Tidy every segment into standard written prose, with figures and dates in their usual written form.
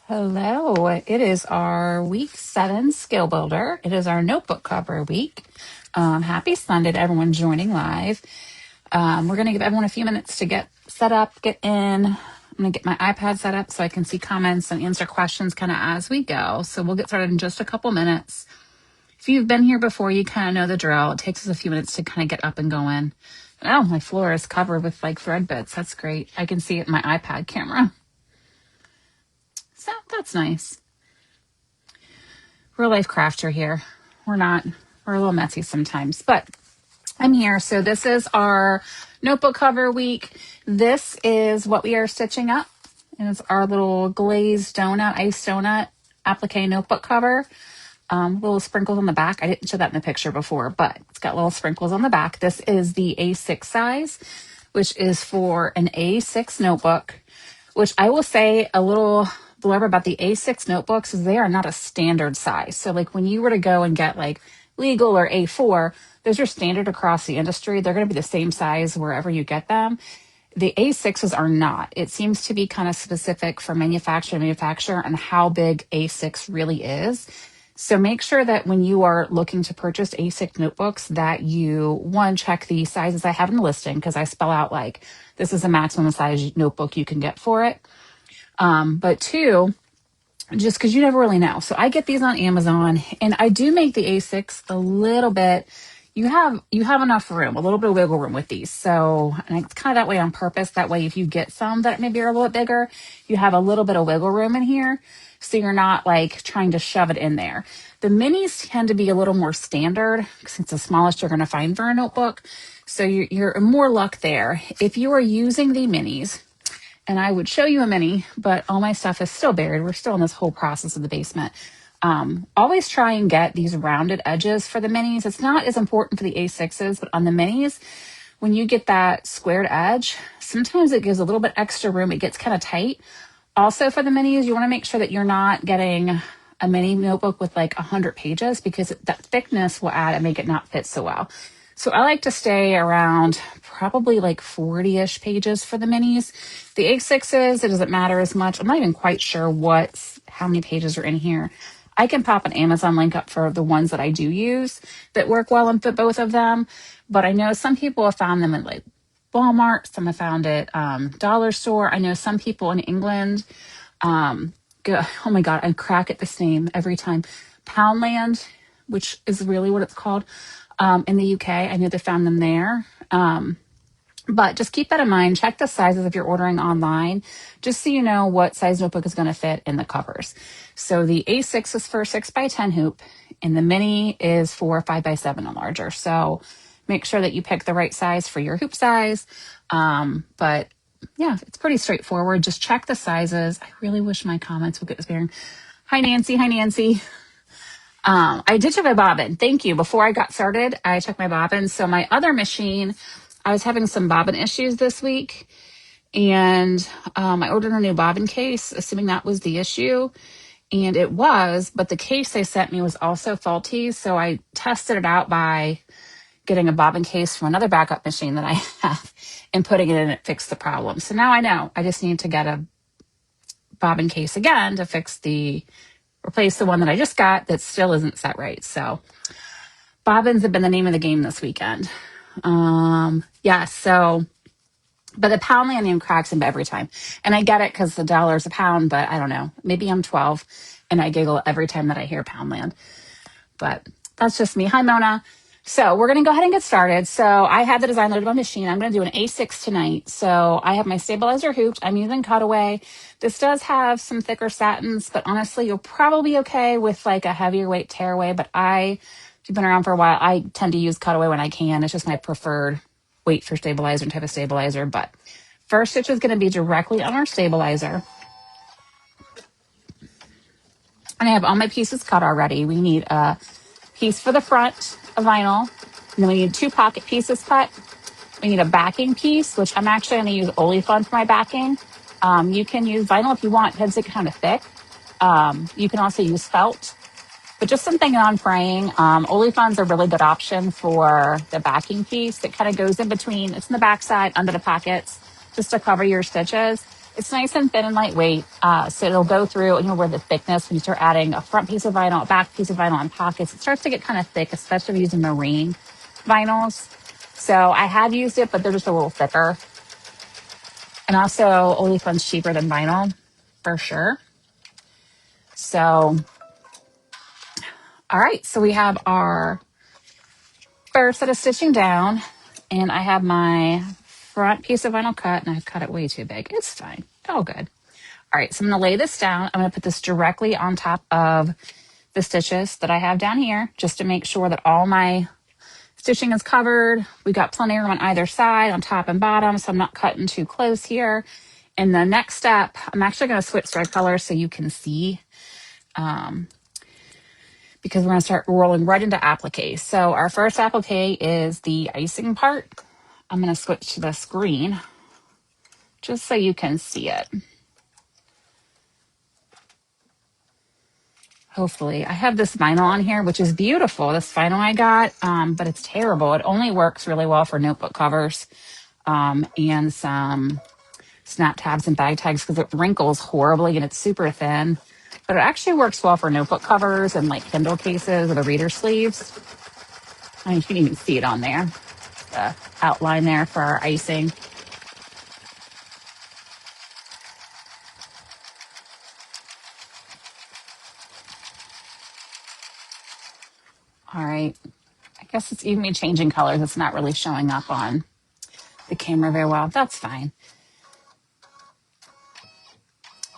Hello. It is our week 7 skill builder. It is our notebook cover week. Happy Sunday to everyone joining live. We're going to give everyone a few minutes to get set up, get in. I'm going to get my iPad set up so I can see comments and answer questions kind of as we go. So we'll get started in just a couple minutes. If you've been here before, you kind of know the drill. It takes us a few minutes to kind of get up and going. Oh, my floor is covered with like thread bits. That's great. I can see it in my iPad camera. So that's nice. Real life crafter here. We're a little messy sometimes, but I'm here. So this is our notebook cover week. This is what we are stitching up. It's our little glazed donut, ice donut applique notebook cover. Little sprinkles on the back. I didn't show that in the picture before, but it's got little sprinkles on the back. This is the A6 size, which is for an A6 notebook, which I will say a little blurb about the A6 notebooks is they are not a standard size. So like when you were to go and get like legal or A4, those are standard across the industry. They're going to be the same size wherever you get them. The A6s are not. It seems to be kind of specific for manufacturer to manufacturer and how big A6 really is. So make sure that when you are looking to purchase A6 notebooks that you, one, check the sizes I have in the listing because I spell out like this is the maximum size notebook you can get for it. But two, just because you never really know. So I get these on Amazon and I do make the A6 a little bit. You have enough room, a little bit of wiggle room with these. So, and it's kind of that way on purpose. That way, if you get some that maybe are a little bit bigger, you have a little bit of wiggle room in here. So you're not like trying to shove it in there. The minis tend to be a little more standard because it's the smallest you're going to find for a notebook. So you're more luck there. If you are using the minis, and I would show you a mini, but all my stuff is still buried. We're still in this whole process of the basement. Always try and get these rounded edges for the minis. It's not as important for the A6s, but on the minis, when you get that squared edge, sometimes it gives a little bit extra room. It gets kind of tight. Also for the minis, you want to make sure that you're not getting a mini notebook with like 100 pages because that thickness will add and make it not fit so well. So I like to stay around probably like 40-ish pages for the minis. The A6s, it doesn't matter as much. I'm not even quite sure how many pages are in here. I can pop an Amazon link up for the ones that I do use that work well and fit both of them. But I know some people have found them in like Walmart. Some have found it dollar store. I know some people in England oh my God, I crack at this name every time. Poundland, which is really what it's called in the UK. I know they found them there. But just keep that in mind. Check the sizes if you're ordering online, just so you know what size notebook is going to fit in the covers. So the A6 is for 6x10 hoop, and the mini is for 5x7 and larger. So make sure that you pick the right size for your hoop size. But yeah, it's pretty straightforward. Just check the sizes. I really wish my comments would get sparing. Hi, Nancy. Hi, Nancy. I did check my bobbin. Thank you. Before I got started, I checked my bobbin. So my other machine, I was having some bobbin issues this week, and I ordered a new bobbin case, assuming that was the issue. And it was, but the case they sent me was also faulty. So I tested it out by getting a bobbin case from another backup machine that I have and putting it in, it fixed the problem. So now I know I just need to get a bobbin case again to replace the one that I just got that still isn't set right. So bobbins have been the name of the game this weekend. But the Poundland name cracks him every time. And I get it because the dollar's a pound, but I don't know. Maybe I'm 12 and I giggle every time that I hear Poundland. But that's just me. Hi, Mona. So we're going to go ahead and get started. So I have the design loaded on my machine. I'm going to do an A6 tonight. So I have my stabilizer hooped. I'm using cutaway. This does have some thicker satins, but honestly, you'll probably be okay with like a heavier weight tearaway. But if you've been around for a while, I tend to use cutaway when I can. It's just my preferred weight for stabilizer and type of stabilizer. But first stitch is going to be directly on our stabilizer. And I have all my pieces cut already. We need a piece for the front of vinyl, and then we need 2 pocket pieces cut. We need a backing piece, which I'm actually going to use Olifun for my backing. You can use vinyl if you want. It tends to get kind of thick. You can also use felt, but just something non-fraying. Olifun's a really good option for the backing piece that kind of goes in between. It's in the backside under the pockets just to cover your stitches. It's nice and thin and lightweight. So it'll go through, where the thickness, when you start adding a front piece of vinyl, a back piece of vinyl, and pockets, it starts to get kind of thick, especially using marine vinyls. So I have used it, but they're just a little thicker. And also, Olifun's cheaper than vinyl, for sure. So, all right. So we have our first set of stitching down, and I have my front piece of vinyl cut, and I've cut it way too big. It's fine. All good. All right, so I'm going to lay this down. I'm going to put this directly on top of the stitches that I have down here, just to make sure that all my stitching is covered. We got plenty of room on either side, on top and bottom, so I'm not cutting too close here. And the next step, I'm actually going to switch thread colors so you can see, because we're going to start rolling right into applique. So our first applique is the icing part. I'm going to switch to this green just so you can see it. Hopefully. I have this vinyl on here, which is beautiful. This vinyl I got, but it's terrible. It only works really well for notebook covers and some snap tabs and bag tags because it wrinkles horribly and it's super thin. But it actually works well for notebook covers and like Kindle cases or the reader sleeves. I mean, you can even see it on there, the outline there for our icing. All right. I guess it's even me changing colors. It's not really showing up on the camera very well. That's fine.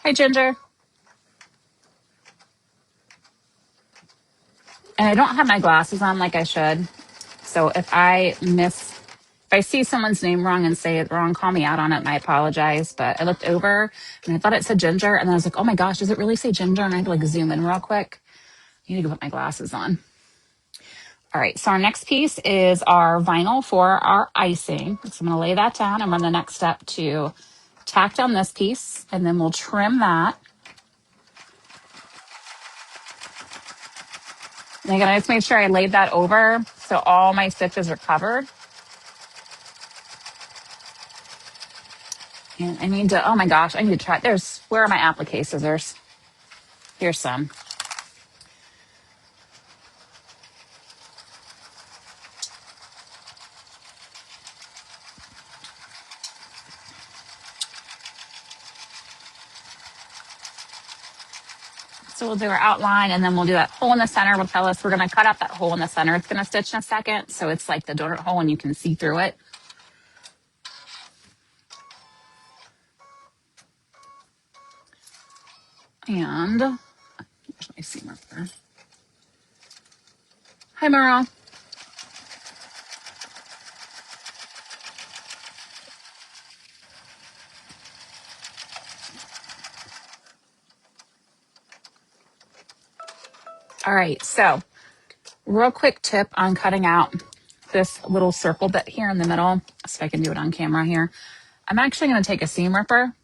Hi, Ginger. And I don't have my glasses on like I should. So if I see someone's name wrong and say it wrong, call me out on it and I apologize. But I looked over and I thought it said Ginger. And then I was like, oh my gosh, does it really say Ginger? And I had to like zoom in real quick. I need to put my glasses on. All right, so our next piece is our vinyl for our icing. So I'm going to lay that down and run the next step to tack down this piece, and then we'll trim that. And again, I just made sure I laid that over so all my stitches are covered. And I need to, oh my gosh, I need to try, where are my applique scissors? Here's some. So we'll do our outline and then we'll do that hole in the center. Will tell us we're going to cut out that hole in the center. It's going to stitch in a second. So it's like the donut hole and you can see through it. And here's my seam marker. Hi, Merle. All right, so real quick tip on cutting out this little circle bit here in the middle, so I can do it on camera here. I'm actually going to take a seam ripper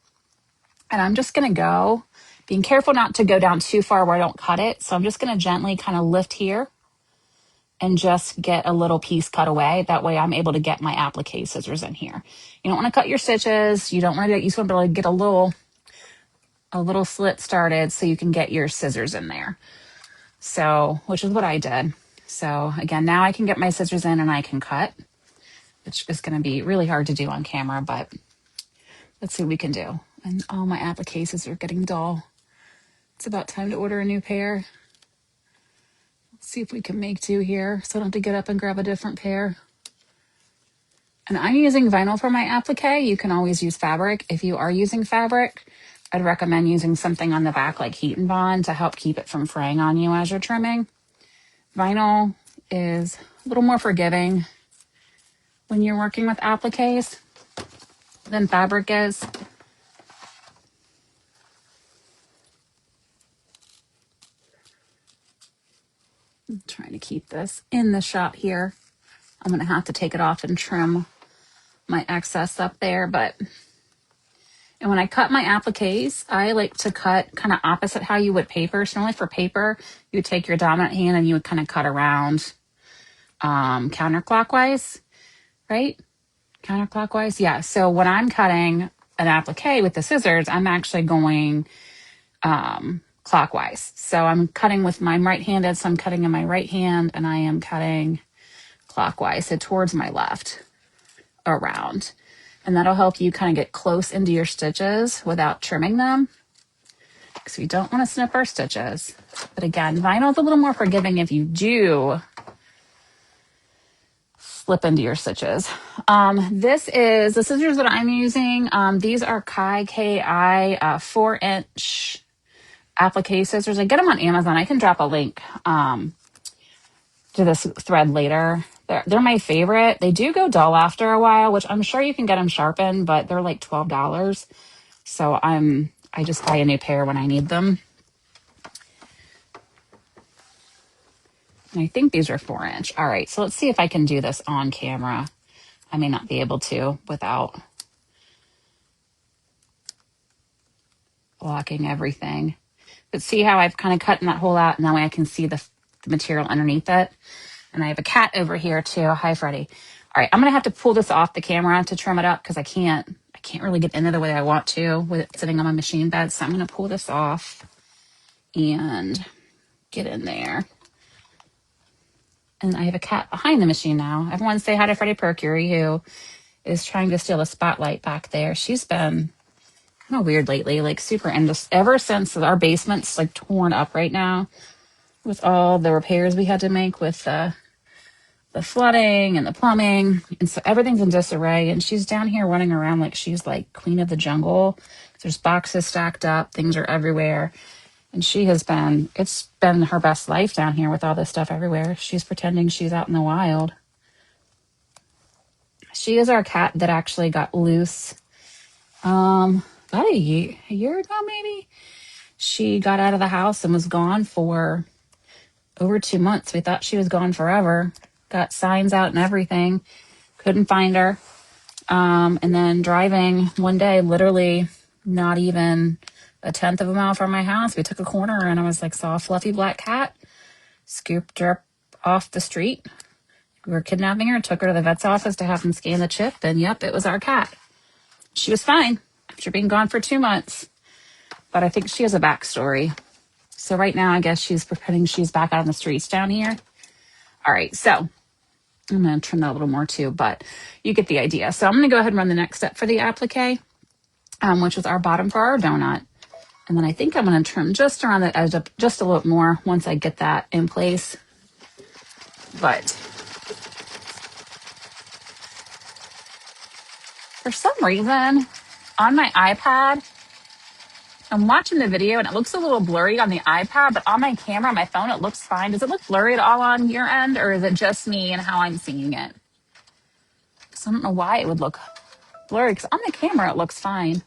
and I'm just going to go, being careful not to go down too far where I don't cut it. So I'm just going to gently kind of lift here and just get a little piece cut away. That way I'm able to get my applique scissors in here. You don't want to cut your stitches. You don't want to, you just want to be able to get a little slit started so you can get your scissors in there. So, which is what I did. So again, now I can get my scissors in and I can cut, which is going to be really hard to do on camera, but let's see what we can do. And all my appliques are getting dull. It's about time to order a new pair. Let's see if we can make do here so I don't have to get up and grab a different pair. And I'm using vinyl for my applique. You can always use fabric. If you are using fabric, I'd recommend using something on the back like Heat and Bond to help keep it from fraying on you as you're trimming. Vinyl is a little more forgiving when you're working with appliques than fabric is. I'm trying to keep this in the shot here. I'm going to have to take it off and trim my excess up there, and when I cut my appliques, I like to cut kind of opposite how you would paper. So normally for paper, you would take your dominant hand and you would kind of cut around counterclockwise, right? Counterclockwise, yeah. So when I'm cutting, an applique with the scissors, I'm actually going clockwise. So I'm cutting with my right-handed, so I'm cutting in my right hand, and I am cutting clockwise, so towards my left around. And that'll help you kind of get close into your stitches without trimming them, because we don't want to snip our stitches. But again, vinyl is a little more forgiving if you do slip into your stitches. This is the scissors that I'm using. These are Kai Ki 4-inch applique scissors. I get them on Amazon. I can drop a link to this thread later. They're my favorite. They do go dull after a while, which I'm sure you can get them sharpened, but they're like $12. So I just buy a new pair when I need them. And I think these are 4-inch. All right, so let's see if I can do this on camera. I may not be able to without blocking everything. But see how I've kind of cut that hole out, and that way I can see the material underneath it. And I have a cat over here too. Hi, Freddie. All right, I'm gonna have to pull this off the camera to trim it up because I can't really get into the way I want to with it sitting on my machine bed. So I'm gonna pull this off and get in there. And I have a cat behind the machine now. Everyone say hi to Freddie Percury, who is trying to steal the spotlight back there. She's been kind of weird lately, like super, and just ever since our basement's like torn up right now with all the repairs we had to make with the flooding and the plumbing, and so everything's in disarray, and she's down here running around like she's like queen of the jungle. There's boxes stacked up, things are everywhere, and it's been her best life down here with all this stuff everywhere. She's pretending she's out in the wild. She is our cat that actually got loose about a year ago maybe. She got out of the house and was gone for over 2 months. We thought she was gone forever. Got signs out and everything. Couldn't find her. And then driving one day, literally not even a 1/10 of a mile from my house, we took a corner and I was like, saw a fluffy black cat, scooped her off the street. We were kidnapping her, took her to the vet's office to have them scan the chip, and yep, it was our cat. She was fine after being gone for 2 months, but I think she has a backstory. So right now, I guess she's pretending she's back out on the streets down here. All right, so I'm going to trim that a little more too, but you get the idea. So I'm going to go ahead and run the next step for the applique, which is our bottom for our donut. And then I think I'm going to trim just around the edge up just a little more once I get that in place. But for some reason, on my iPad, I'm watching the video and it looks a little blurry on the iPad, but on my camera, my phone, it looks fine. Does it look blurry at all on your end, or is it just me and how I'm seeing it? So I don't know why it would look blurry, because on the camera, it looks fine.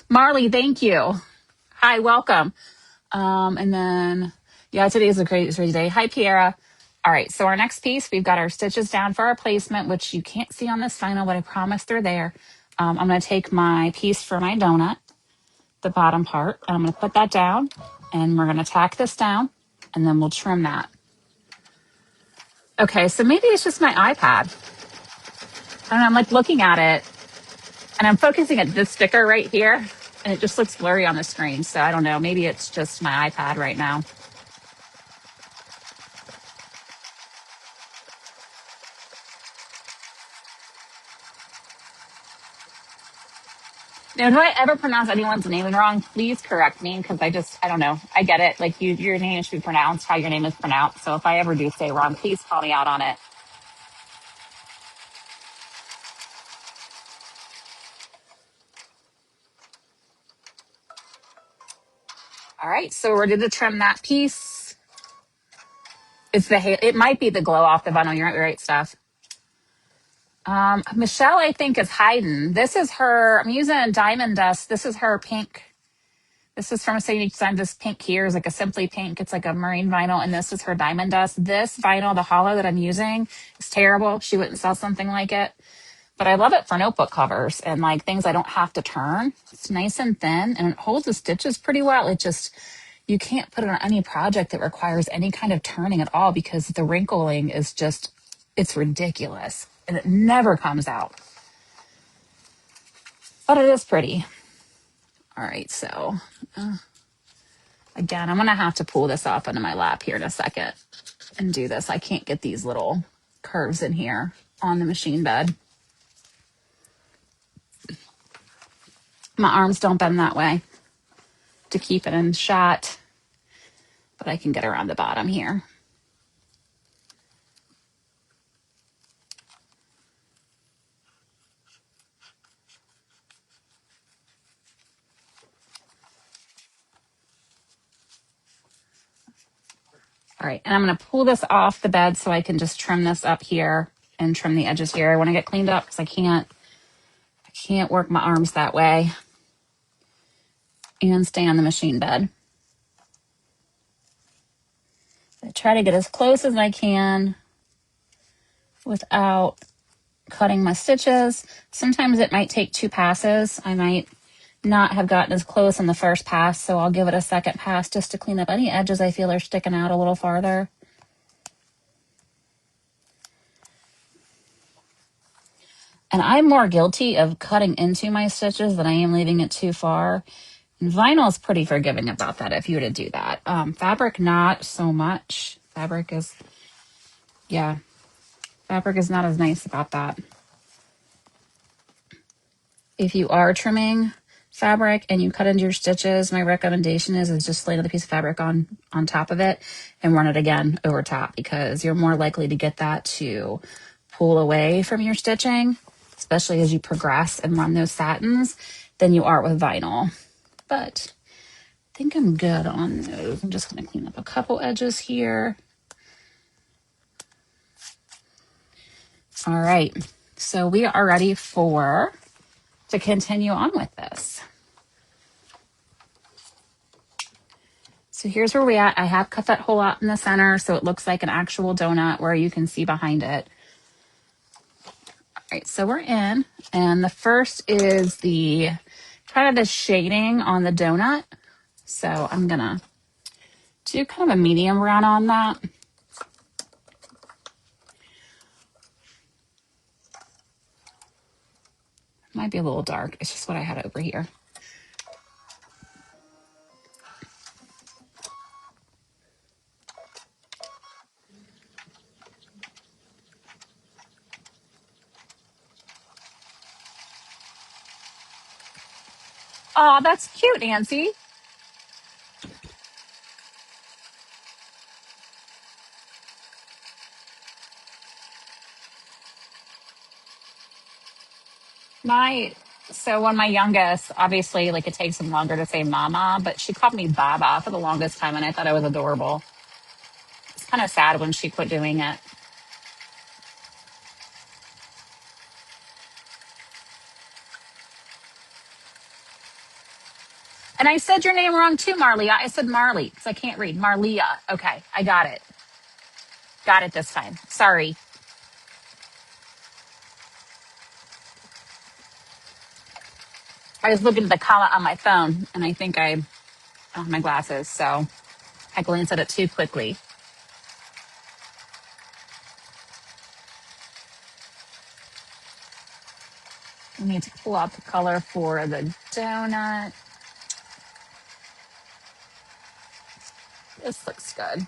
Marley, thank you. Hi, welcome. And then, yeah, today is a great day. Hi, Piera. All right, so our next piece, we've got our stitches down for our placement, which you can't see on this vinyl, but I promise they're there. I'm going to take my piece for my donut, the bottom part, and I'm going to put that down, and we're going to tack this down, and then we'll trim that. Okay, so maybe it's just my iPad. And I'm like looking at it, and I'm focusing at this sticker right here, and it just looks blurry on the screen. So I don't know, maybe it's just my iPad right now. Now, if I ever pronounce anyone's name wrong, please correct me, because I don't know. I get it. Like, your name should be pronounced how your name is pronounced. So if I ever do say it wrong, please call me out on it. All right, so we're ready to trim that piece. It might be the glow off the vinyl. You're right, Steph. Michelle, I think, is hiding. This is her. I'm using Diamond Dust. This is her pink. This is from Sadie Design. This pink here is like a Simply Pink. It's like a marine vinyl, and this is her Diamond Dust. This vinyl, the hollow that I'm using, is terrible. She wouldn't sell something like it. But I love it for notebook covers and like things I don't have to turn. It's nice and thin, and it holds the stitches pretty well. It just, you can't put it on any project that requires any kind of turning at all, because the wrinkling is just, It's ridiculous. And it never comes out. But it is pretty. All right, so again, I'm going to have to pull this off into my lap here in a second and do this. I can't get these little curves in here on the machine bed. My arms don't bend that way to keep it in shot, but I can get around the bottom here. All right, and I'm going to pull this off the bed so I can just trim this up here and trim the edges here. I want to get cleaned up because I can't work my arms that way and stay on the machine bed. I try to get as close as I can without cutting my stitches. Sometimes it might take 2 passes. I might not have gotten as close in the first pass, so I'll give it a second pass just to clean up any edges I feel are sticking out a little farther. And I'm more guilty of cutting into my stitches than I am leaving it too far. And vinyl is pretty forgiving about that if you were to do that. Fabric, not so much. Fabric is not as nice about that. If you are trimming fabric and you cut into your stitches, my recommendation is just lay another piece of fabric on top of it and run it again over top, because you're more likely to get that to pull away from your stitching, especially as you progress and run those satins, than you are with vinyl. But I think I'm good on those. I'm just going to clean up a couple edges here. All right, so we are ready to continue on with this. So here's where we're at. I have cut that hole out in the center so it looks like an actual donut where you can see behind it. All right, so we're in, and the first is the kind of the shading on the donut. So I'm gonna do kind of a medium brown on that. Might be a little dark. It's just what I had over here. Oh, that's cute, Nancy. So when my youngest, obviously, like, it takes him longer to say mama, but she called me Baba for the longest time, and I thought it was adorable. It's kind of sad when she quit doing it. And I said your name wrong too, Marlia. I said Marley because I can't read. Marlia. Okay, I got it. Got it this time. Sorry. I was looking at the comment on my phone, and I think I don't have my glasses, so I glanced at it too quickly. I need to pull out the color for the donut. This looks good.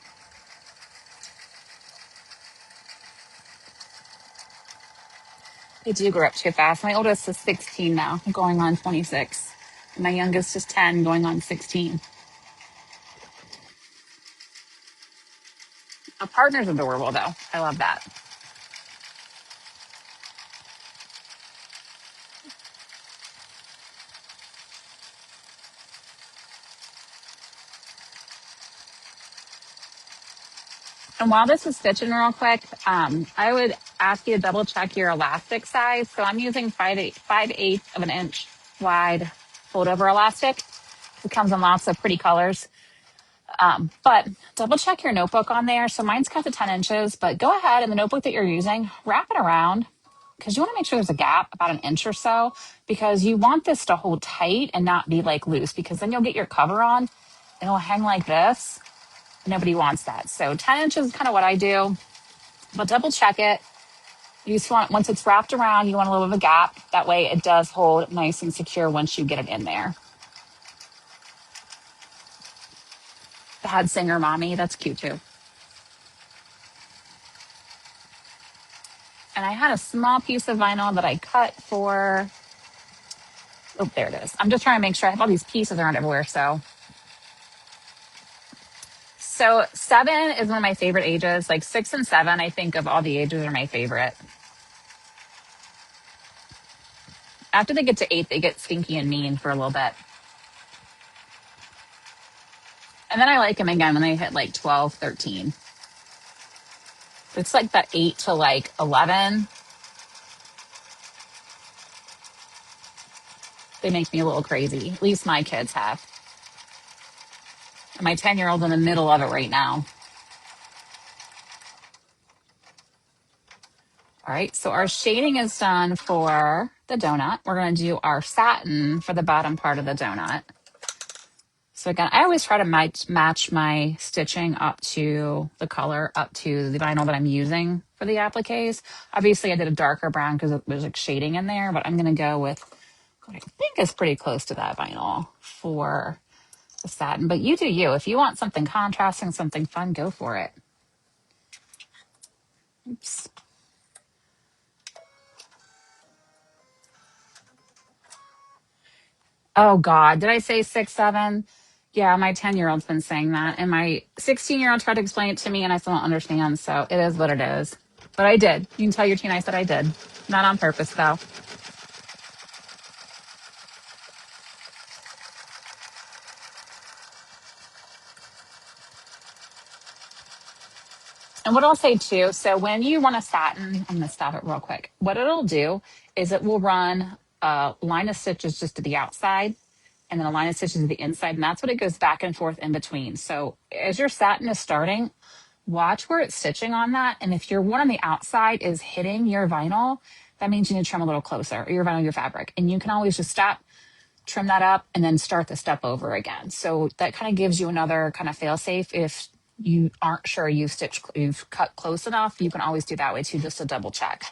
They do grow up too fast. My oldest is 16 now, going on 26. And my youngest is 10, going on 16. My partner's adorable, though. I love that. And while this is stitching real quick, I would ask you to double check your elastic size. So I'm using 5/8 of an inch wide fold over elastic. It comes in lots of pretty colors. But double check your notebook on there. So mine's cut to 10 inches, but go ahead in the notebook that you're using, wrap it around, because you want to make sure there's a gap about an inch or so, because you want this to hold tight and not be like loose, because then you'll get your cover on and it'll hang like this. Nobody wants that. So 10 inches is kind of what I do, but double check it. You just want, once it's wrapped around, you want a little bit of a gap. That way it does hold nice and secure once you get it in there. Bad singer mommy, that's cute too. And I had a small piece of vinyl that I cut for, oh, there it is. I'm just trying to make sure I have all these pieces around everywhere. So 7 is one of my favorite ages. Like 6 and 7, I think of all the ages are my favorite. After they get to 8, they get stinky and mean for a little bit. And then I like them again when they hit like 12, 13. It's like that 8 to like 11. They make me a little crazy. At least my kids have. And my 10-year-old's in the middle of it right now. All right, so our shading is done for the donut. We're going to do our satin for the bottom part of the donut. So again, I always try to match my stitching up to the color, up to the vinyl that I'm using for the appliques. Obviously, I did a darker brown because there's like shading in there, but I'm going to go with what I think is pretty close to that vinyl for the satin. But you do you. If you want something contrasting, something fun, go for it. Oops. Oh God, did I say 6, 7? Yeah, my 10-year-old's been saying that. And my 16-year-old tried to explain it to me and I still don't understand. So it is what it is. But I did. You can tell your teen I said I did. Not on purpose though. And what I'll say too, so when you run a satin, I'm going to stop it real quick. What it'll do is it will run a line of stitches just to the outside and then a line of stitches to the inside. And that's what it goes back and forth in between. So as your satin is starting, watch where it's stitching on that. And if your one on the outside is hitting your vinyl, that means you need to trim a little closer, or your vinyl, your fabric. And you can always just stop, trim that up, and then start the step over again. So that kind of gives you another kind of fail safe. If you aren't sure you've cut close enough, you can always do that way too, just to double check.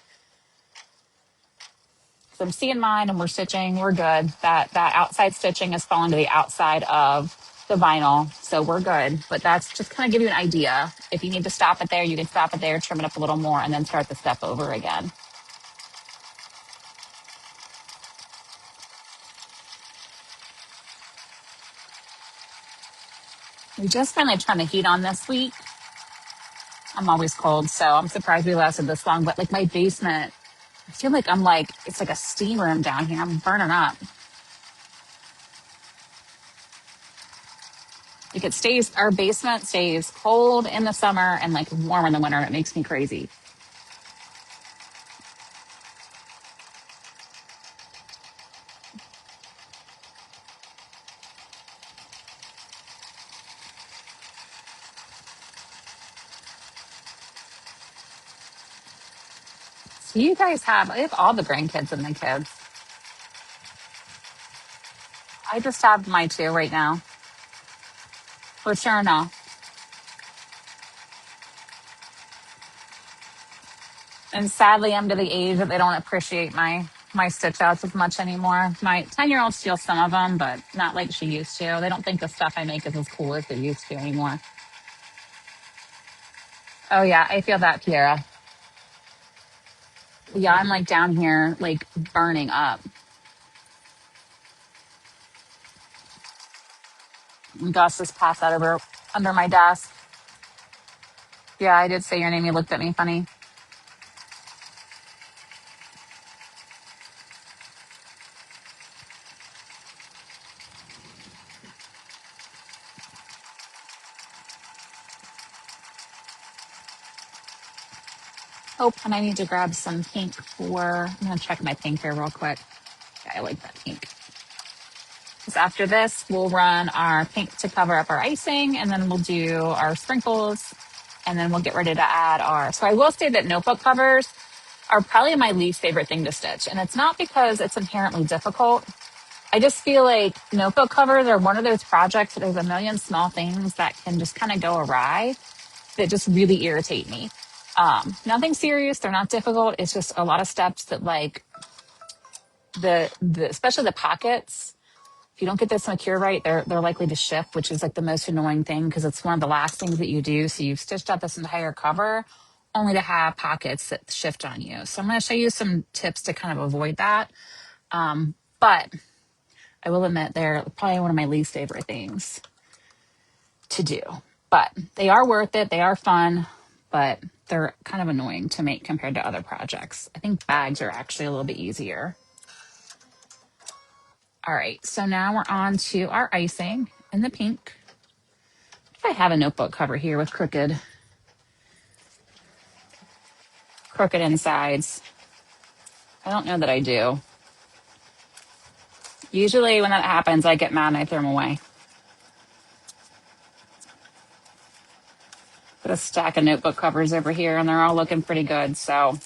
So I'm seeing mine and we're stitching, we're good. That outside stitching is falling to the outside of the vinyl, so we're good. But that's just kind of give you an idea. If you need to stop it there, you can stop it there, trim it up a little more, and then start the step over again. We just finally turned the heat on this week. I'm always cold, so I'm surprised we lasted this long. But like my basement, I feel like it's like a steam room down here. I'm burning up. Like our basement stays cold in the summer and like warm in the winter. It makes me crazy. So I have all the grandkids and the kids. I just have my 2 right now. For sure, no. And sadly, I'm to the age that they don't appreciate my stitch outs as much anymore. My 10-year-old steals some of them, but not like she used to. They don't think the stuff I make is as cool as they used to anymore. Oh yeah, I feel that, Kiara. Yeah, I'm like down here, like burning up. And Gus just passed that over under my desk. Yeah, I did say your name. You looked at me funny. Oh, and I need to grab some pink I'm going to check my pink here real quick. Yeah, I like that pink. Because after this, we'll run our pink to cover up our icing, and then we'll do our sprinkles, and then we'll get ready to add So I will say that notebook covers are probably my least favorite thing to stitch. And it's not because it's inherently difficult. I just feel like notebook covers are one of those projects that there's a million small things that can just kind of go awry that just really irritate me. Nothing serious. They're not difficult. It's just a lot of steps that like the especially the pockets. If you don't get this secure right, they're likely to shift, which is like the most annoying thing because it's one of the last things that you do. So you've stitched out this entire cover only to have pockets that shift on you. So I'm going to show you some tips to kind of avoid that. But I will admit they're probably one of my least favorite things to do. But they are worth it. They are fun, but they're kind of annoying to make compared to other projects. I think bags are actually a little bit easier. All right, so now we're on to our icing in the pink. If I have a notebook cover here with crooked insides. I don't know that I do. Usually when that happens, I get mad and I throw them away. Got a stack of notebook covers over here and they're all looking pretty good. So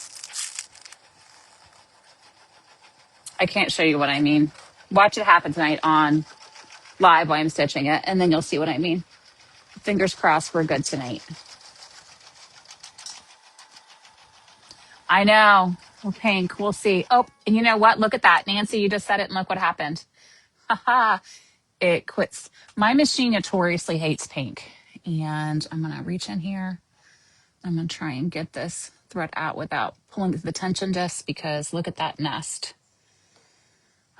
I can't show you what I mean. Watch it happen tonight on live while I'm stitching it, and then you'll see what I mean. Fingers crossed we're good tonight. I know. We're pink. We'll see. Oh, and you know what? Look at that. Nancy, you just said it and look what happened. Haha. It quits. My machine notoriously hates pink. And I'm going to reach in here. I'm going to try and get this thread out without pulling the tension disc because look at that nest.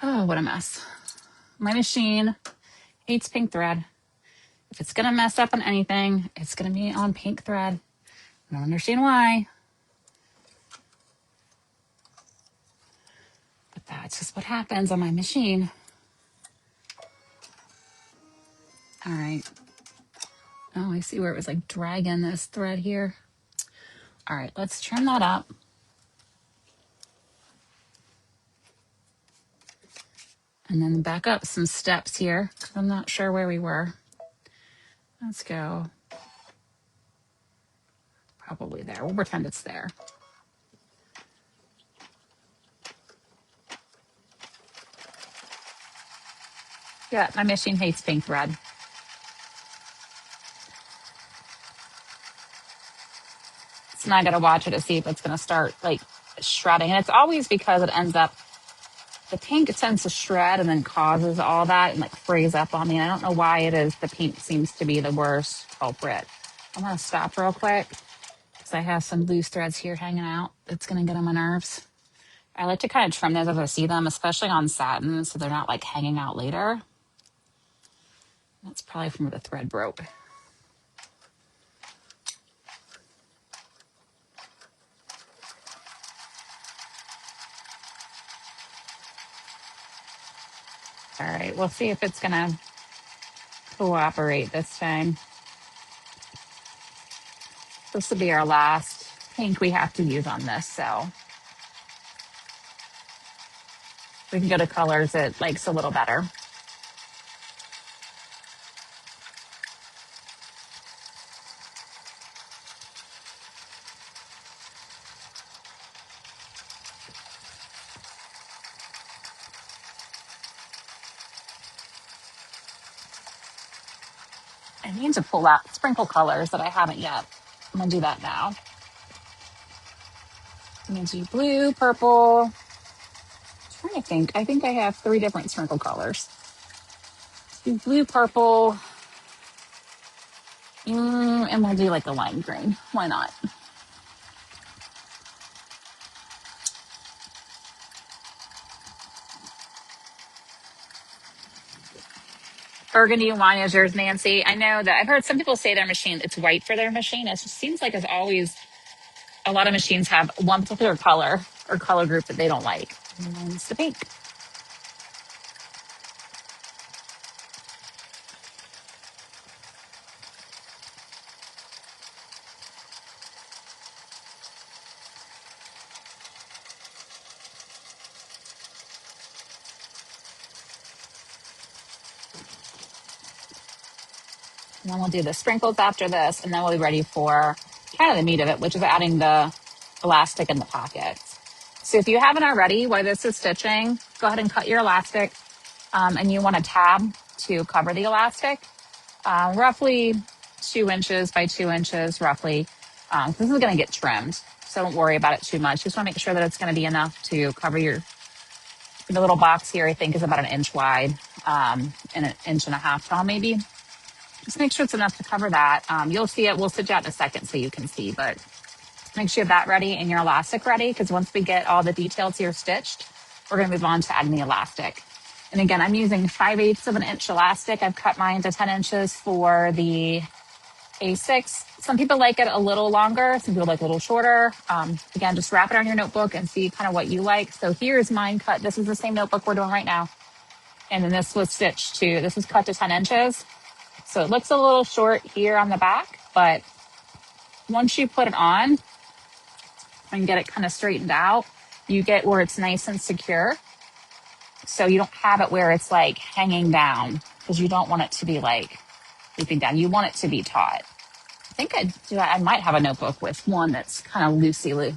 Oh, what a mess. My machine hates pink thread. If it's going to mess up on anything, it's going to be on pink thread. I don't understand why. But that's just what happens on my machine. All right. Oh, I see where it was like dragging this thread here. All right, let's trim that up. And then back up some steps here. I'm not sure where we were. Let's go. Probably there. We'll pretend it's there. Yeah, my machine hates pink thread. So now I gotta watch it to see if it's gonna start like shredding. And it's always because it ends up, the pink tends to shred and then causes all that and like frays up on me. I don't know why it is. The pink seems to be the worst culprit. I'm gonna stop real quick because I have some loose threads here hanging out. It's gonna get on my nerves. I like to kind of trim those as I see them, especially on satin, so they're not like hanging out later. That's probably from where the thread broke. All right, we'll see if it's gonna cooperate this time. This will be our last pink we have to use on this, so we can go to colors it likes a little better. I need to pull out sprinkle colors that I haven't yet. I'm gonna do that now. I'm gonna do blue, purple. I'm trying to think. I think I have 3 different sprinkle colors. Do blue, purple, and we'll do like a lime green. Why not? Burgundy wine is yours, Nancy. I know that I've heard some people say their machine, it's white for their machine. It just seems like as always, a lot of machines have one particular color or color group that they don't like. And it's the pink. And then we'll do the sprinkles after this, and then we'll be ready for kind of the meat of it, which is adding the elastic in the pockets. So if you haven't already, while this is stitching, go ahead and cut your elastic, and you want a tab to cover the elastic, roughly 2 inches by 2 inches, roughly. This is going to get trimmed, so don't worry about it too much. Just want to make sure that it's going to be enough to cover the little box here. I think is about an inch wide and an inch and a half tall, maybe. Just make sure it's enough to cover that. You'll see it. We'll stitch out in a second so you can see, but make sure you have that ready and your elastic ready, because once we get all the details here stitched, we're going to move on to adding the elastic. And again, I'm using 5/8 of an inch elastic. I've cut mine to 10 inches for the A6. Some people like it a little longer. Some people like a little shorter. Again, just wrap it on your notebook and see kind of what you like. So here's mine cut. This is the same notebook we're doing right now. And then this was this was cut to 10 inches. So it looks a little short here on the back, but once you put it on and get it kind of straightened out, you get where it's nice and secure. So you don't have it where it's like hanging down, because you don't want it to be like looping down. You want it to be taut. I think I might have a notebook with one that's kind of loosey-loose.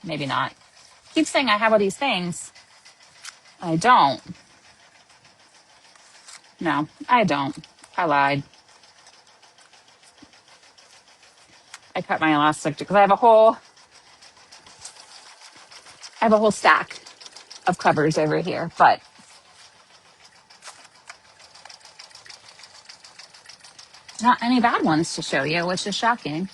Maybe not. Keep saying I have all these things. I don't. No, I don't. I lied. I cut my elastic because I have a whole stack of covers over here, but not any bad ones to show you, which is shocking.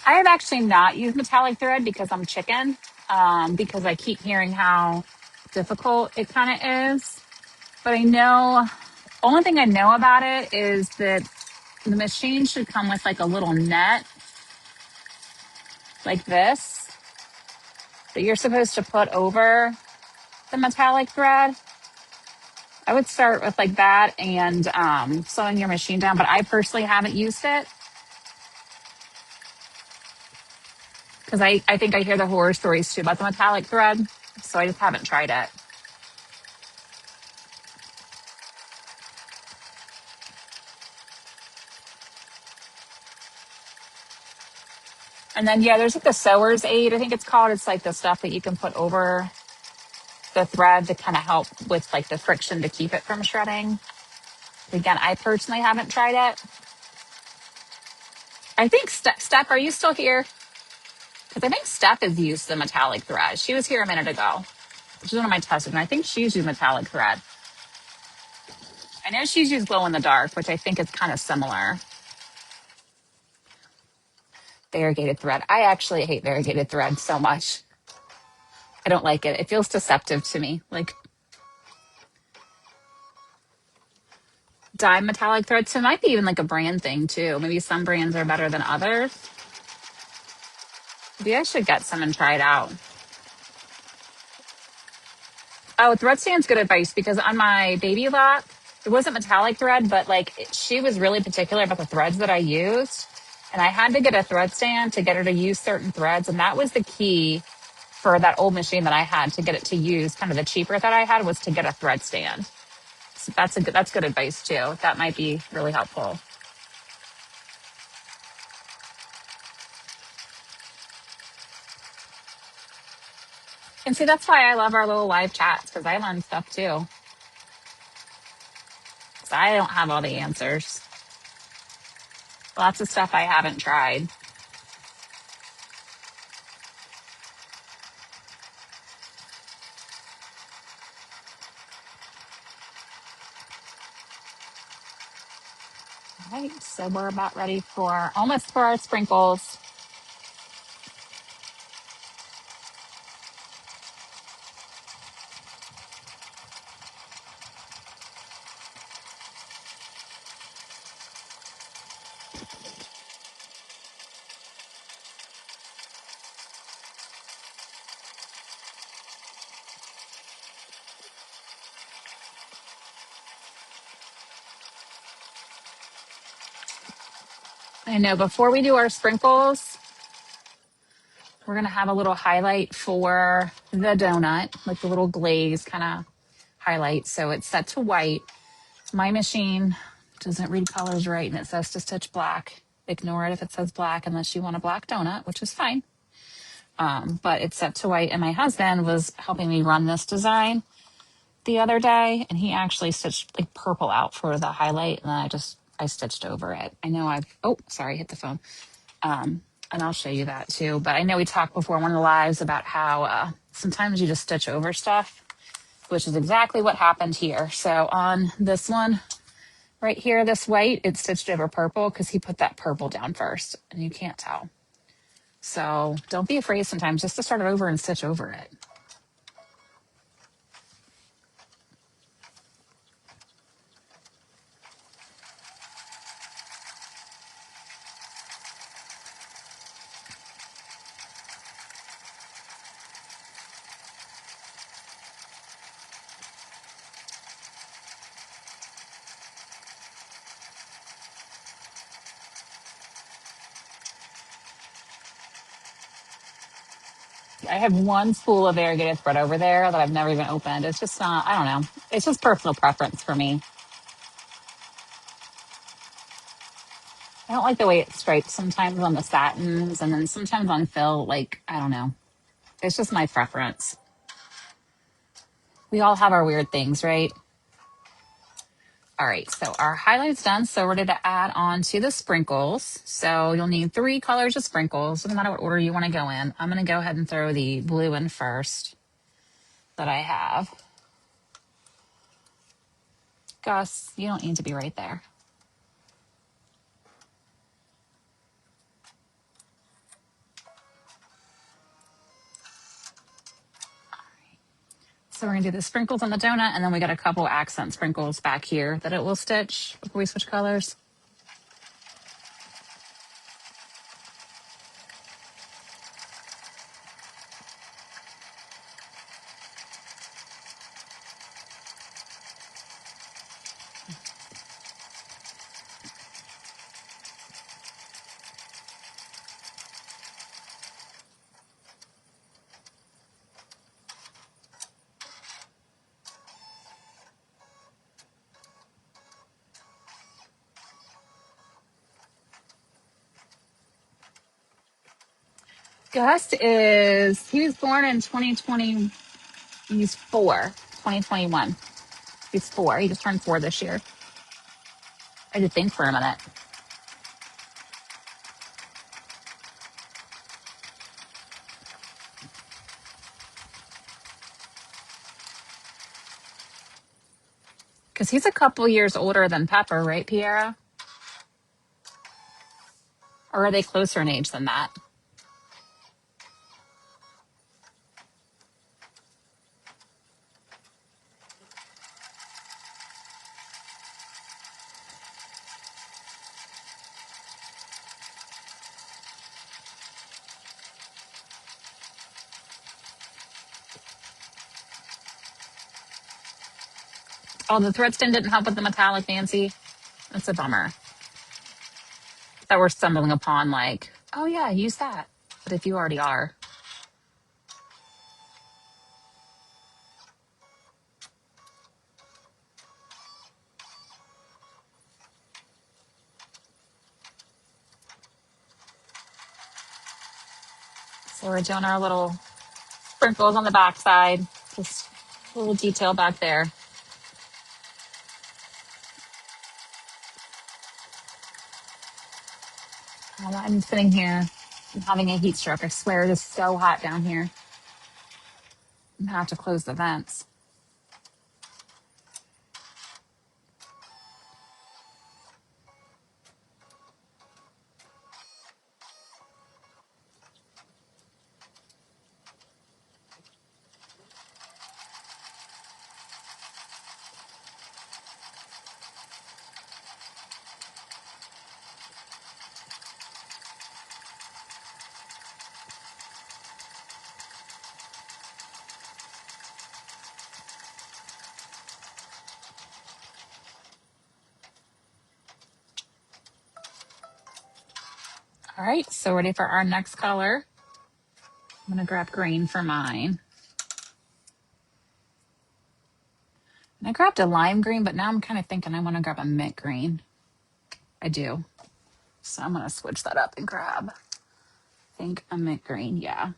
I have actually not used metallic thread because I'm chicken, because I keep hearing how difficult it kind of is. But only thing I know about it is that the machine should come with like a little net like this that you're supposed to put over the metallic thread. I would start with like that and sewing your machine down, but I personally haven't used it because I think I hear the horror stories too about the metallic thread. So I just haven't tried it. And then, yeah, there's like the sewer's aid, I think it's called. It's like the stuff that you can put over the thread to kind of help with like the friction to keep it from shredding. Again, I personally haven't tried it. I think Steph, are you still here? Because I think Steph has used the metallic thread. She was here a minute ago. She's one of my testers, and I think she's used metallic thread. I know she's used glow in the dark, which I think is kind of similar. Variegated thread. I actually hate variegated thread so much. I don't like it. It feels deceptive to me. Like dye metallic thread. So it might be even like a brand thing too. Maybe some brands are better than others. Maybe I should get some and try it out. Oh, thread stand's good advice, because on my baby lock, it wasn't metallic thread, but like she was really particular about the threads that I used. And I had to get a thread stand to get her to use certain threads. And that was the key for that old machine that I had to get it to use. Kind of the cheaper that I had was to get a thread stand. So that's good advice too. That might be really helpful. And see, that's why I love our little live chats, because I learn stuff too. So I don't have all the answers. Lots of stuff I haven't tried. All right, so we're about ready almost for our sprinkles. I know before we do our sprinkles, we're going to have a little highlight for the donut, like the little glaze kind of highlight. So it's set to white. My machine doesn't read colors right, and it says to stitch black. Ignore it if it says black unless you want a black donut, which is fine. But it's set to white. And my husband was helping me run this design the other day, and he actually stitched like purple out for the highlight, and then I stitched over it. I know oh, sorry, hit the phone. And I'll show you that too. But I know we talked before in one of the lives about how sometimes you just stitch over stuff, which is exactly what happened here. So on this one right here, this white, it's stitched over purple because he put that purple down first, and you can't tell. So don't be afraid sometimes just to start it over and stitch over it. I have one spool of variegated thread over there that I've never even opened. It's just not, I don't know. It's just personal preference for me. I don't like the way it stripes sometimes on the satins and then sometimes on fill. Like, I don't know. It's just my preference. We all have our weird things, right? All right, so our highlight's done. So we're ready to add on to the sprinkles. So you'll need 3 colors of sprinkles. No matter what order you want to go in. I'm going to go ahead and throw the blue in first that I have. Gus, you don't need to be right there. So we're gonna do the sprinkles on the donut, and then we got a couple accent sprinkles back here that it will stitch before we switch colors. He was born in 2020. He's 4, 2021. He's 4. He just turned 4 this year. I had to think for a minute. Because he's a couple years older than Pepper, right, Piera? Or are they closer in age than that? Oh, the thread spin didn't help with the metallic, Nancy. That's a bummer. That we're stumbling upon, like, oh yeah, use that. But if you already are. So we're doing our little sprinkles on the back side. Just a little detail back there. I'm sitting here. I'm having a heat stroke. I swear it is so hot down here. I'm gonna have to close the vents. All right, so ready for our next color. I'm gonna grab green for mine. And I grabbed a lime green, but now I'm kind of thinking I want to grab a mint green. I do. So I'm going to switch that up and grab, I think a mint green. Yeah.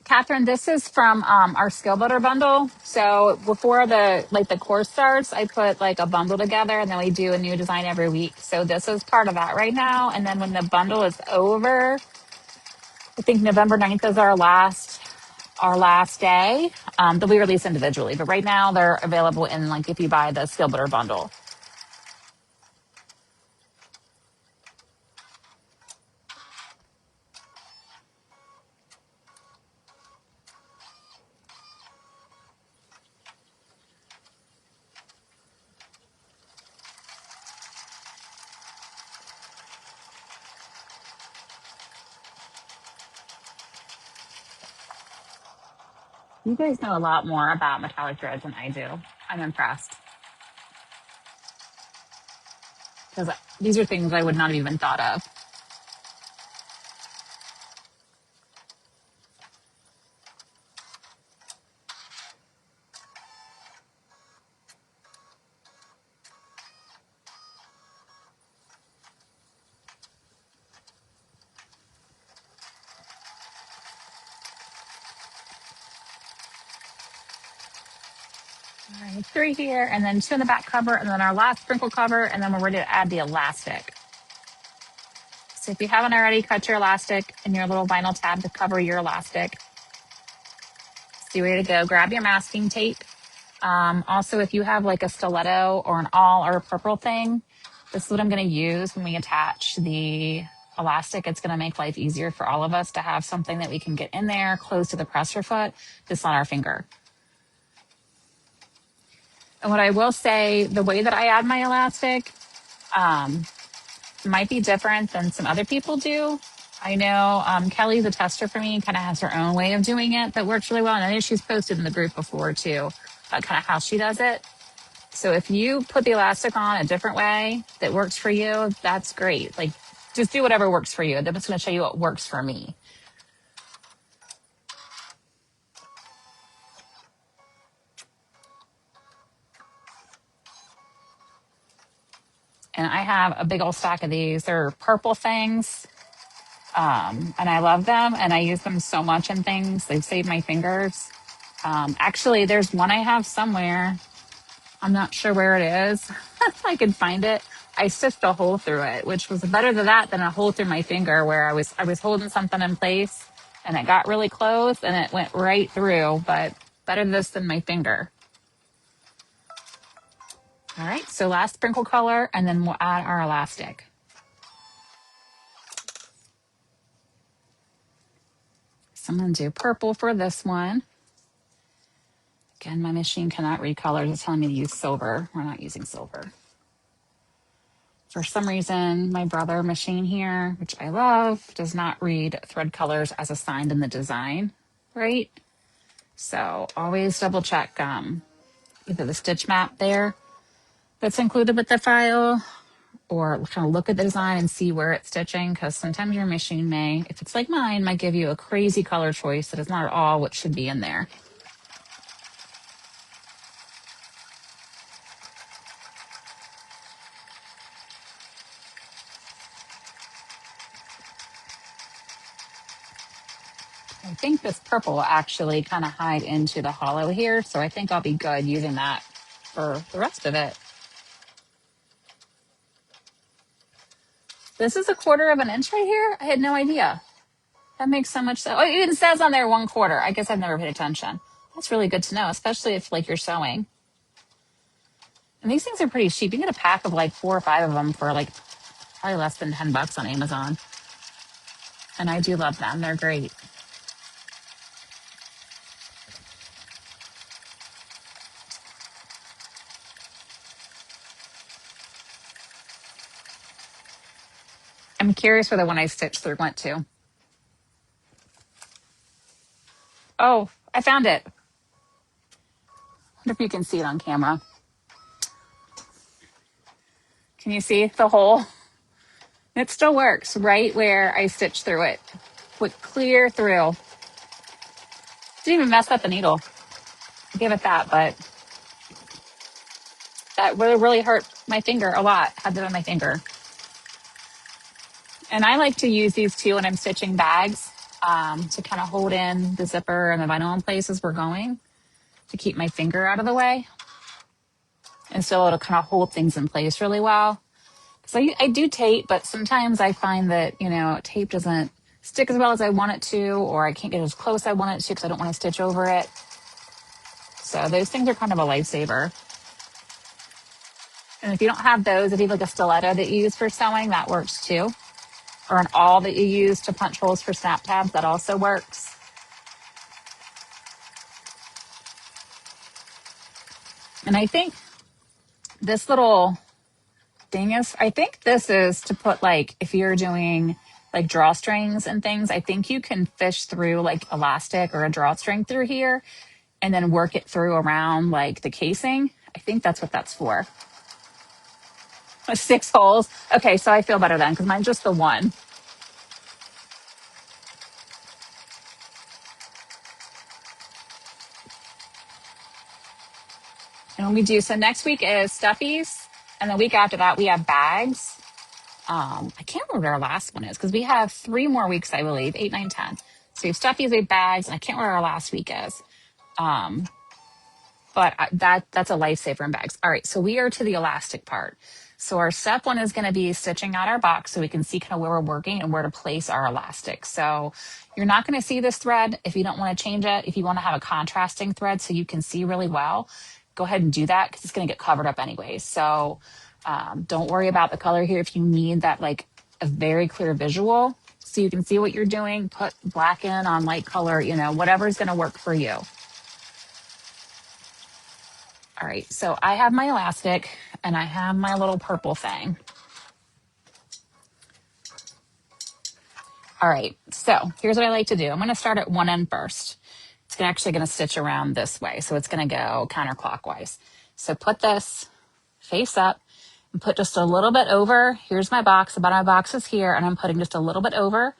Catherine, this is from our Skill Builder bundle. So before the course starts, I put like a bundle together and then we do a new design every week. So this is part of that right now. And then when the bundle is over, I think November 9th is our last day. They'll be released individually, but right now they're available in like if you buy the Skill Builder bundle. You guys know a lot more about metallic threads than I do. I'm impressed because these are things I would not have even thought of. All right, 3 here, and then 2 in the back cover, and then our last sprinkle cover, and then we're ready to add the elastic. So if you haven't already, cut your elastic and your little vinyl tab to cover your elastic. So you're ready to go. Grab your masking tape. Also, if you have like a stiletto or an awl or a purple thing, this is what I'm going to use when we attach the elastic. It's going to make life easier for all of us to have something that we can get in there close to the presser foot, just on our finger. And what I will say, the way that I add my elastic might be different than some other people do. I know Kelly's a tester for me, kind of has her own way of doing it that works really well. And I know she's posted in the group before too, kind of how she does it. So if you put the elastic on a different way that works for you, that's great. Like just do whatever works for you. I'm just going to show you what works for me. And I have a big old stack of these. They're purple things. And I love them and I use them so much in things. They've saved my fingers. Actually, there's one I have somewhere. I'm not sure where it is. If I can find it. I stitched a hole through it, which was better than that than a hole through my finger where I was holding something in place and it got really close and it went right through, but better this than my finger. All right, so last sprinkle color and then we'll add our elastic. So I'm gonna do purple for this one. Again, my machine cannot read colors. It's telling me to use silver. We're not using silver. For some reason, my brother machine here, which I love, does not read thread colors as assigned in the design, right? So always double check either the stitch map there that's included with the file or kind of look at the design and see where it's stitching because sometimes your machine may, if it's like mine, might give you a crazy color choice that is not at all what should be in there. I think this purple will actually kind of hide into the hollow here. So I think I'll be good using that for the rest of it. This is 1/4 of an inch right here. I had no idea. That makes so much sense. Oh, it even says on there 1/4. I guess I've never paid attention. That's really good to know, especially if like you're sewing. And these things are pretty cheap. You can get a pack of like 4 or 5 of them for like probably less than $10 on Amazon. And I do love them. They're great. I'm curious where the one I stitched through went to. Oh, I found it. I wonder if you can see it on camera. Can you see the hole? It still works right where I stitched through it. Went clear through. Didn't even mess up the needle. I'll give it that, but that really hurt my finger a lot. Had that on my finger. And I like to use these too when I'm stitching bags to kind of hold in the zipper and the vinyl in place as we're going to keep my finger out of the way. And so it'll kind of hold things in place really well. So I do tape, but sometimes I find that, tape doesn't stick as well as I want it to, or I can't get as close as I want it to because I don't want to stitch over it. So those things are kind of a lifesaver. And if you don't have those, if you have like a stiletto that you use for sewing, that works too. Or an awl that you use to punch holes for snap tabs, that also works. And I think this little thing is, I think this is to put like, if you're doing like drawstrings and things, I think you can fish through like elastic or a drawstring through here and then work it through around like the casing. I think that's what that's for. 6 holes. Okay, so I feel better then because mine's just the one. And we do, so next week is stuffies. And the week after that, we have bags. I can't remember what our last one is because we have 3 more weeks, I believe, 8, 9, 10. So we have stuffies, we have bags, and I can't remember what our last week is. But that's a lifesaver in bags. All right, so we are to the elastic part. So our step 1 is going to be stitching out our box so we can see kind of where we're working and where to place our elastic. So you're not going to see this thread if you don't want to change it. If you want to have a contrasting thread so you can see really well, go ahead and do that because it's going to get covered up anyway. So don't worry about the color here. If you need that like a very clear visual so you can see what you're doing, put black in on light color, whatever's going to work for you. All right, so I have my elastic and I have my little purple thing. All right, so here's what I like to do. I'm going to start at one end first. It's actually going to stitch around this way, so it's going to go counterclockwise. So put this face up and put just a little bit over. Here's my box. The bottom of my box is here, and I'm putting just a little bit over.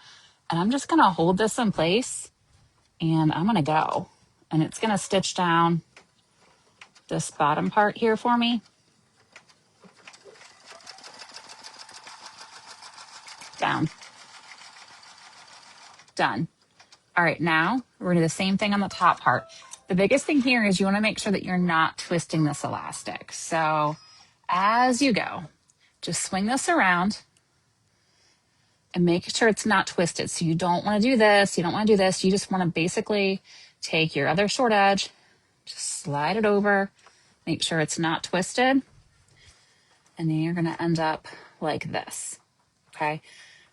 And I'm just going to hold this in place, and I'm going to go. And it's going to stitch down this bottom part here for me. Down. Done. All right, now we're gonna do the same thing on the top part. The biggest thing here is you wanna make sure that you're not twisting this elastic. So as you go, just swing this around and make sure it's not twisted. So you don't wanna do this, you don't wanna do this. You just wanna basically take your other short edge, just slide it over, make sure it's not twisted. And then you're gonna end up like this, okay?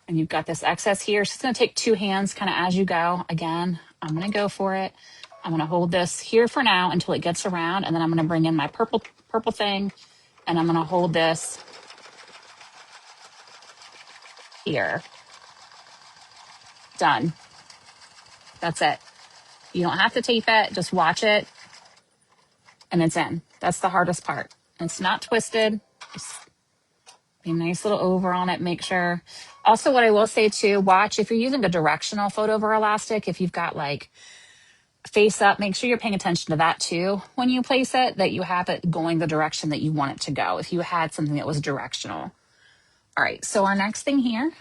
And you've got this excess here. So it's going to take 2 hands kind of as you go. Again, I'm going to go for it. I'm going to hold this here for now until it gets around. And then I'm going to bring in my purple thing. And I'm going to hold this here. Done. That's it. You don't have to tape it. Just watch it. And it's in. That's the hardest part. It's not twisted. Just be a nice little over on it. Make sure. Also, what I will say too, watch if you're using a directional photo over elastic, if you've got like face up, make sure you're paying attention to that too when you place it, that you have it going the direction that you want it to go if you had something that was directional. All right, so our next thing here,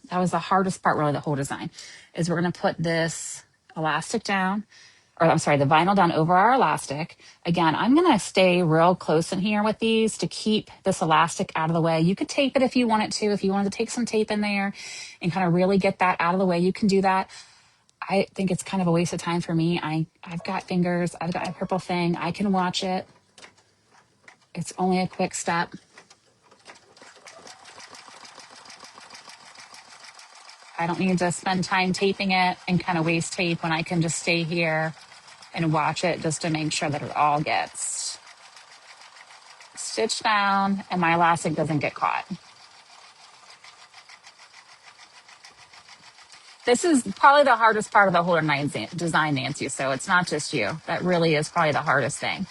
that was the hardest part really, the whole design, is we're going to put this elastic down, or I'm sorry, the vinyl down over our elastic. Again, I'm going to stay real close in here with these to keep this elastic out of the way. You could tape it if you wanted to. If you wanted to take some tape in there and kind of really get that out of the way, you can do that. I think it's kind of a waste of time for me. I've got fingers. I've got my purple thing. I can watch it. It's only a quick step. I don't need to spend time taping it and kind of waste tape when I can just stay here and watch it just to make sure that it all gets stitched down and my elastic doesn't get caught. This is probably the hardest part of the whole design, Nancy. So it's not just you. That really is probably the hardest thing.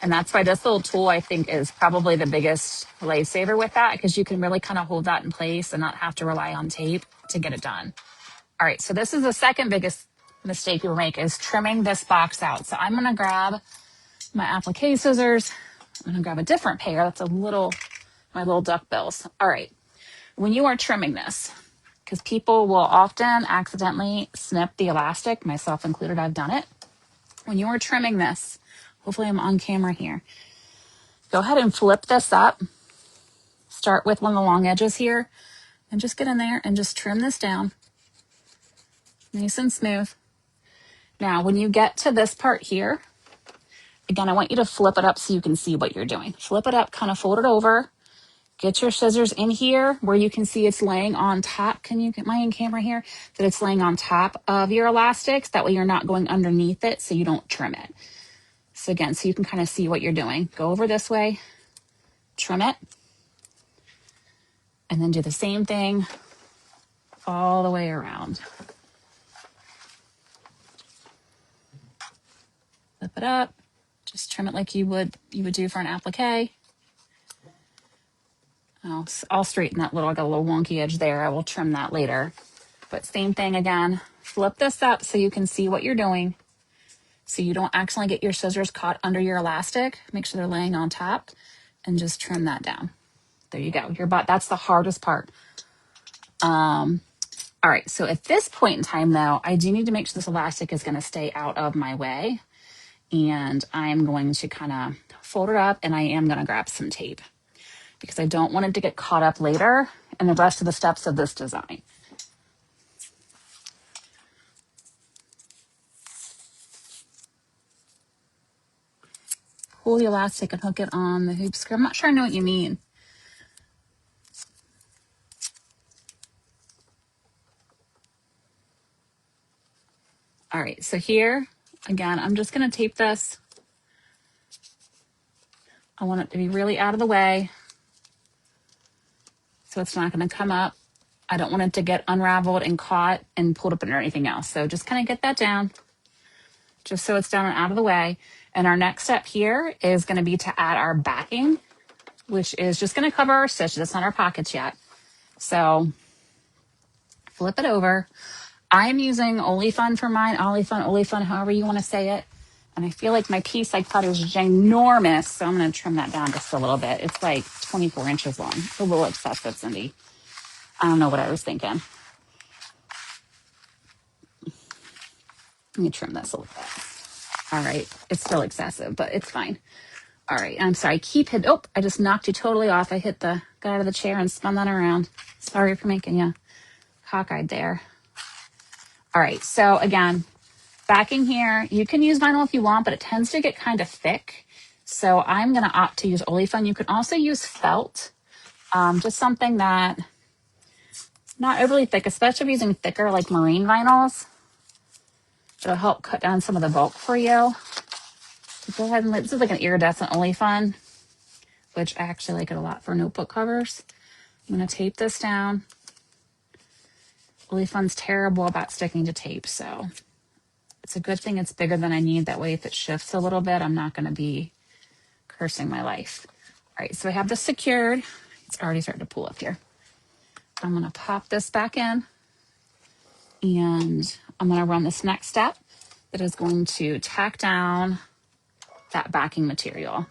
And that's why this little tool, I think, is probably the biggest lifesaver with that, because you can really kind of hold that in place and not have to rely on tape to get it done. All right, so this is the second biggest mistake you'll make, is trimming this box out. So I'm gonna grab my applique scissors. I'm gonna grab a different pair. That's my little duck bills. All right, when you are trimming this, because people will often accidentally snip the elastic, myself included, I've done it. When you are trimming this, hopefully I'm on camera here, go ahead and flip this up. Start with one of the long edges here and just get in there and just trim this down nice and smooth. Now, when you get to this part here, again, I want you to flip it up so you can see what you're doing. Flip it up, kind of fold it over. Get your scissors in here where you can see it's laying on top. Can you get my in camera here? That it's laying on top of your elastics. That way you're not going underneath it so you don't trim it. So again, so you can kind of see what you're doing. Go over this way, trim it, and then do the same thing all the way around. Flip it up, just trim it like you would do for an applique. I'll straighten that I got a little wonky edge there. I will trim that later. But same thing again, flip this up so you can see what you're doing. So you don't accidentally get your scissors caught under your elastic. Make sure they're laying on top and just trim that down. There you go. That's the hardest part. All right, so at this point in time though, I do need to make sure this elastic is gonna stay out of my way. And I'm going to kind of fold it up, and I am gonna grab some tape because I don't want it to get caught up later in the rest of the steps of this design. Pull the elastic and hook it on the hoop skirt. I'm not sure I know what you mean. All right, so here, again, I'm just gonna tape this. I want it to be really out of the way so it's not gonna come up. I don't want it to get unraveled and caught and pulled up under anything else. So just kind of get that down, just so it's down and out of the way. And our next step here is gonna be to add our backing, which is just gonna cover our stitches. It's not our pockets yet. So flip it over. I'm using Olifun for mine, Olifun, however you want to say it. And I feel like my piece I cut is ginormous, so I'm going to trim that down just a little bit. It's like 24 inches long. It's a little excessive, Cindy. I don't know what I was thinking. Let me trim this a little bit. All right, it's still excessive, but it's fine. All right, I'm sorry. I just knocked you totally off. I got out of the chair and spun that around. Sorry for making you cockeyed there. All right, so again, backing here, you can use vinyl if you want, but it tends to get kind of thick. So I'm going to opt to use Olifun. You can also use felt, just something that not overly thick, especially if you're using thicker like marine vinyls. It'll help cut down some of the bulk for you. So go ahead and this is like an iridescent Olifun, which I actually like it a lot for notebook covers. I'm going to tape this down. Olifun's terrible about sticking to tape, so it's a good thing it's bigger than I need. That way, if it shifts a little bit, I'm not going to be cursing my life. All right, so I have this secured. It's already starting to pull up here. I'm going to pop this back in, and I'm going to run this next step that is going to tack down that backing material.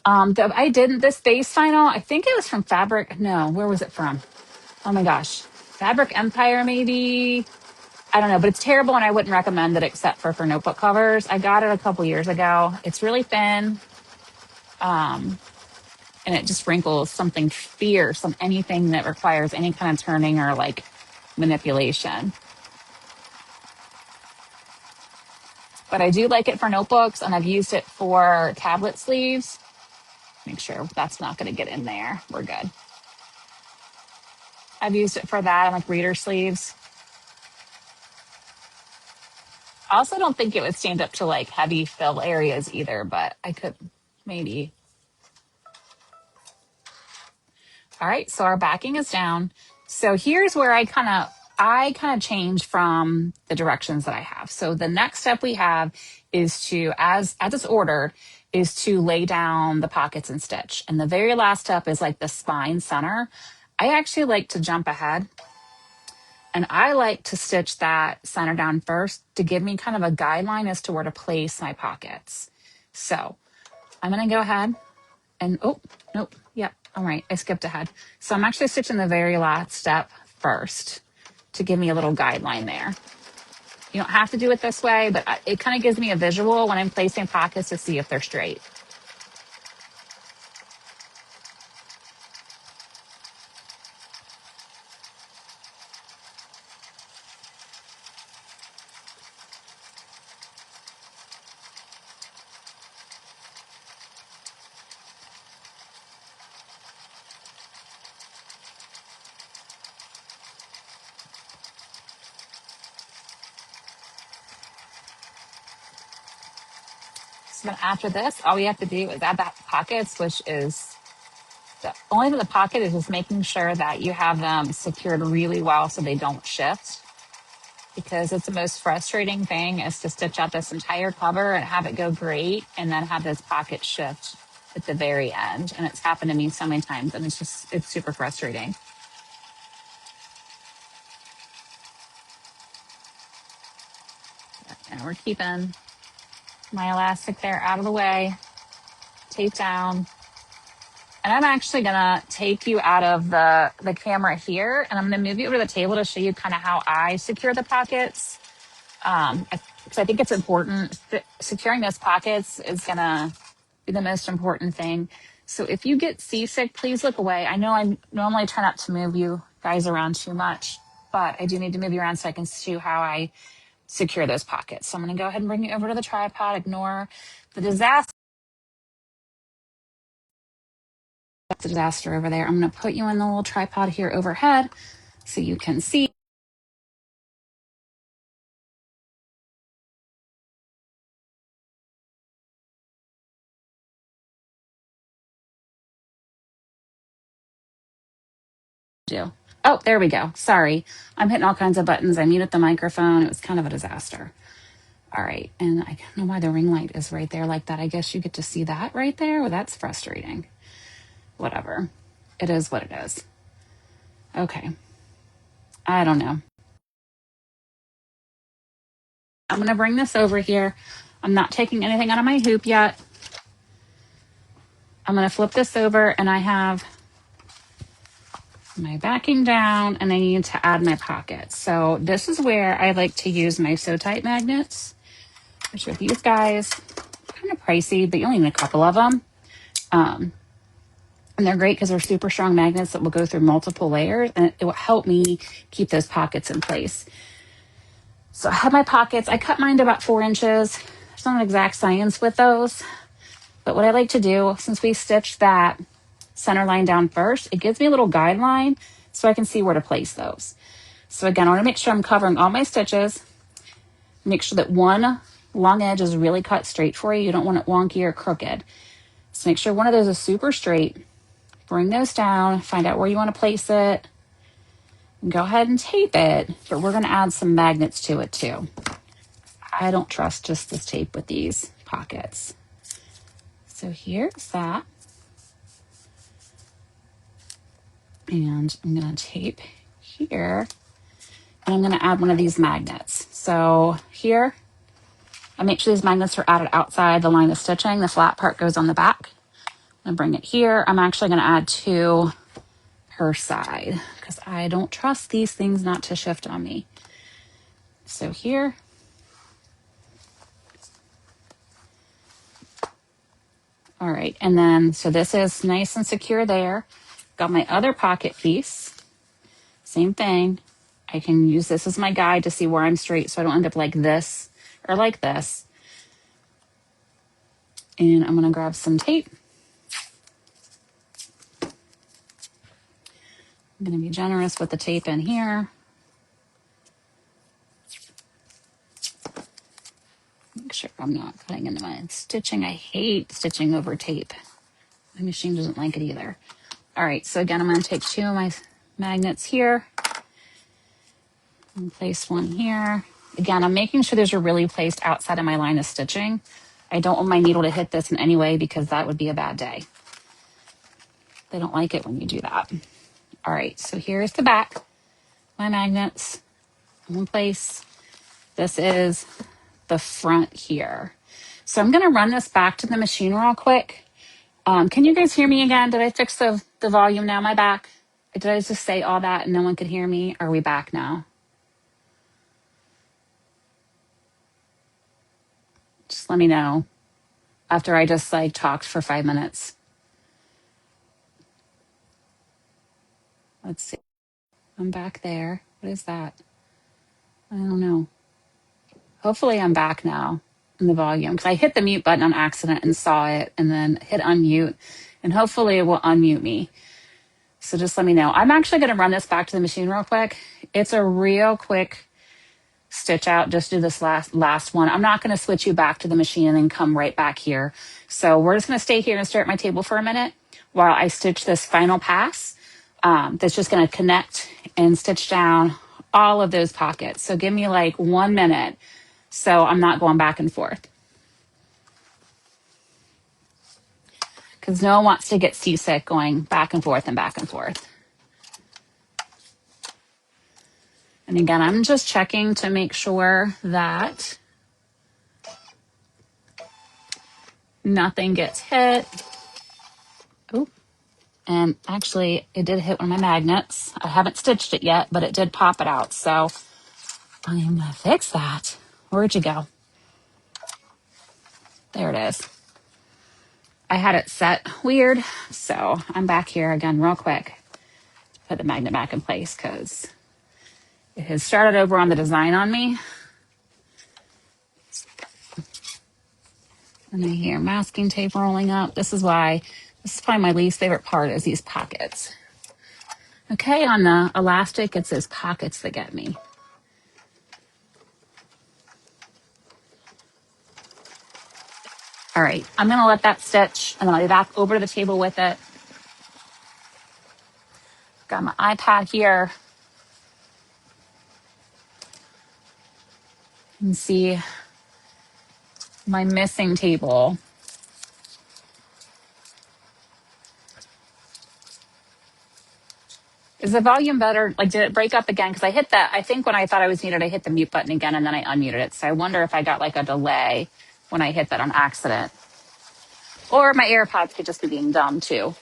I did this base vinyl. I think it was from Fabric. No, where was it from? Oh my gosh. Fabric Empire, maybe. I don't know, but it's terrible and I wouldn't recommend it except for notebook covers. I got it a couple years ago. It's really thin. And it just wrinkles something fierce on anything that requires any kind of turning or like manipulation. But I do like it for notebooks, and I've used it for tablet sleeves. Make sure that's not going to get in there. We're good. I've used it for that and like reader sleeves. I also don't think it would stand up to like heavy fill areas either, but I could maybe. All right, so our backing is down. So here's where I kind of I kind of change from the directions that I have. So the next step we have is to, as it's ordered, is to lay down the pockets and stitch. And the very last step is like the spine center. I actually like to jump ahead and I like to stitch that center down first to give me kind of a guideline as to where to place my pockets. So I'm going to go ahead and, oh, nope. Yep. All right. I skipped ahead. So I'm actually stitching the very last step first to give me a little guideline there. You don't have to do it this way, but it kind of gives me a visual when I'm placing pockets to see if they're straight. So then after this, all we have to do is add that pockets, which is the only thing the pocket is just making sure that you have them secured really well so they don't shift. Because it's the most frustrating thing is to stitch out this entire cover and have it go great and then have this pocket shift at the very end. And it's happened to me so many times and it's super frustrating. And we're keeping my elastic there out of the way, tape down. And I'm actually gonna take you out of the camera here and I'm gonna move you over to the table to show you kind of how I secure the pockets. Because I think it's important. Securing those pockets is gonna be the most important thing. So if you get seasick, please look away. I know I normally try not to move you guys around too much, but I do need to move you around so I can see how I secure those pockets. So I'm going to go ahead and bring you over to the tripod. Ignore the disaster. That's a disaster over there. I'm going to put you in the little tripod here overhead so you can see. Oh, there we go. Sorry. I'm hitting all kinds of buttons. I muted the microphone. It was kind of a disaster. All right. And I don't know why the ring light is right there like that. I guess you get to see that right there. Well, that's frustrating. Whatever. It is what it is. Okay. I don't know. I'm going to bring this over here. I'm not taking anything out of my hoop yet. I'm going to flip this over and I have my backing down and I need to add my pockets. So this is where I like to use my Sew Tight magnets, which with these guys, kind of pricey, but you only need a couple of them. And they're great because they're super strong magnets that will go through multiple layers and it will help me keep those pockets in place. So I have my pockets. I cut mine to about 4 inches. There's not an exact science with those. But what I like to do, since we stitched that center line down first, it gives me a little guideline so I can see where to place those. So again, I want to make sure I'm covering all my stitches. Make sure that one long edge is really cut straight for you. You don't want it wonky or crooked. So make sure one of those is super straight. Bring those down, find out where you want to place it, and go ahead and tape it. But we're going to add some magnets to it too. I don't trust just this tape with these pockets. So here's that. And I'm going to tape here. And I'm going to add one of these magnets. So here, I make sure these magnets are added outside the line of stitching. The flat part goes on the back. I'm going to bring it here. I'm actually going to add 2 per side because I don't trust these things not to shift on me. So here. All right. And then, so this is nice and secure there. Got my other pocket piece. Same thing. I can use this as my guide to see where I'm straight so I don't end up like this or like this. And I'm going to grab some tape. I'm going to be generous with the tape in here. Make sure I'm not cutting into my stitching. I hate stitching over tape. My machine doesn't like it either. All right, so again, I'm going to take 2 of my magnets here. And place one here. Again, I'm making sure those are really placed outside of my line of stitching. I don't want my needle to hit this in any way because that would be a bad day. They don't like it when you do that. All right, so here's the back. My magnets in place. This is the front here. So I'm going to run this back to the machine real quick. Can you guys hear me again? Did I fix the volume now? My back? Did I just say all that and no one could hear me? Are we back now? Just let me know after I just like talked for 5 minutes. Let's see. I'm back there. What is that? I don't know. Hopefully I'm back now in the volume because I hit the mute button on accident and saw it and then hit unmute and hopefully it will unmute me. So just let me know. I'm actually going to run this back to the machine real quick. It's a real quick stitch out. Just do this last one. I'm not going to switch you back to the machine and then come right back here. So we're just going to stay here and stare at my table for a minute while I stitch this final pass. That's just going to connect and stitch down all of those pockets. So give me like 1 minute so I'm not going back and forth. Because no one wants to get seasick going back and forth and back and forth. And again, I'm just checking to make sure that nothing gets hit. Oh, and actually it did hit one of my magnets. I haven't stitched it yet, but it did pop it out. So I'm gonna fix that. Where'd you go? There it is. I had it set weird. So I'm back here again real quick. Put the magnet back in place because it has started over on the design on me. And I hear masking tape rolling up. This is probably my least favorite part is these pockets. Okay, on the elastic, it's those pockets that get me. All right, I'm gonna let that stitch and then I'll be back over to the table with it. Got my iPad here. You can see my missing table. Is the volume better? Like, did it break up again? Because I hit that. I think when I thought I was muted, I hit the mute button again and then I unmuted it. So I wonder if I got like a delay when I hit that on accident. Or my AirPods could just be being dumb too.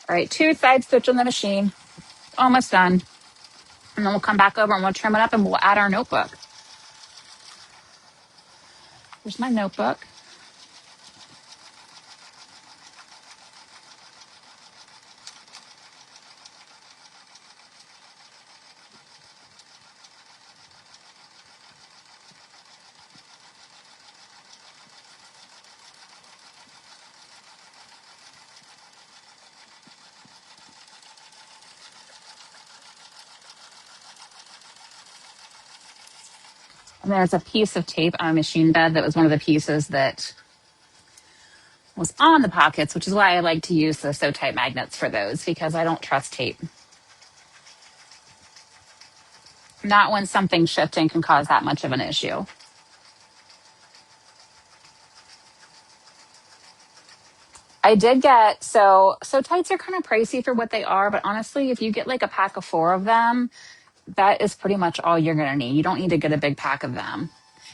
All right, 2 side stitch on the machine. Almost done. And then we'll come back over and we'll trim it up and we'll add our notebook. Here's my notebook. And there's a piece of tape on a machine bed that was one of the pieces that was on the pockets, which is why I like to use the Sew Tight magnets for those because I don't trust tape. Not when something shifting can cause that much of an issue. I did get, so tights are kind of pricey for what they are, but honestly, if you get like a pack of 4 of them, that is pretty much all you're going to need. You don't need to get a big pack of them.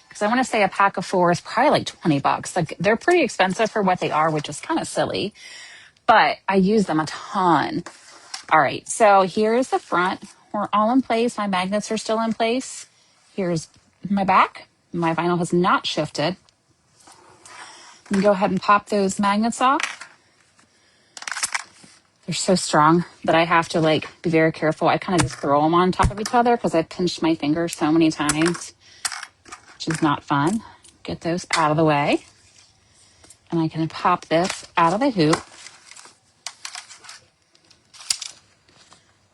Because I want to say a pack of 4 is probably like $20. Like they're pretty expensive for what they are, which is kind of silly, but I use them a ton. All right, so here's the front. We're all in place. My magnets are still in place. Here's my back. My vinyl has not shifted. You can go ahead and pop those magnets off. They're so strong that I have to like be very careful. I kind of just throw them on top of each other because I've pinched my fingers so many times, which is not fun. Get those out of the way. And I can pop this out of the hoop.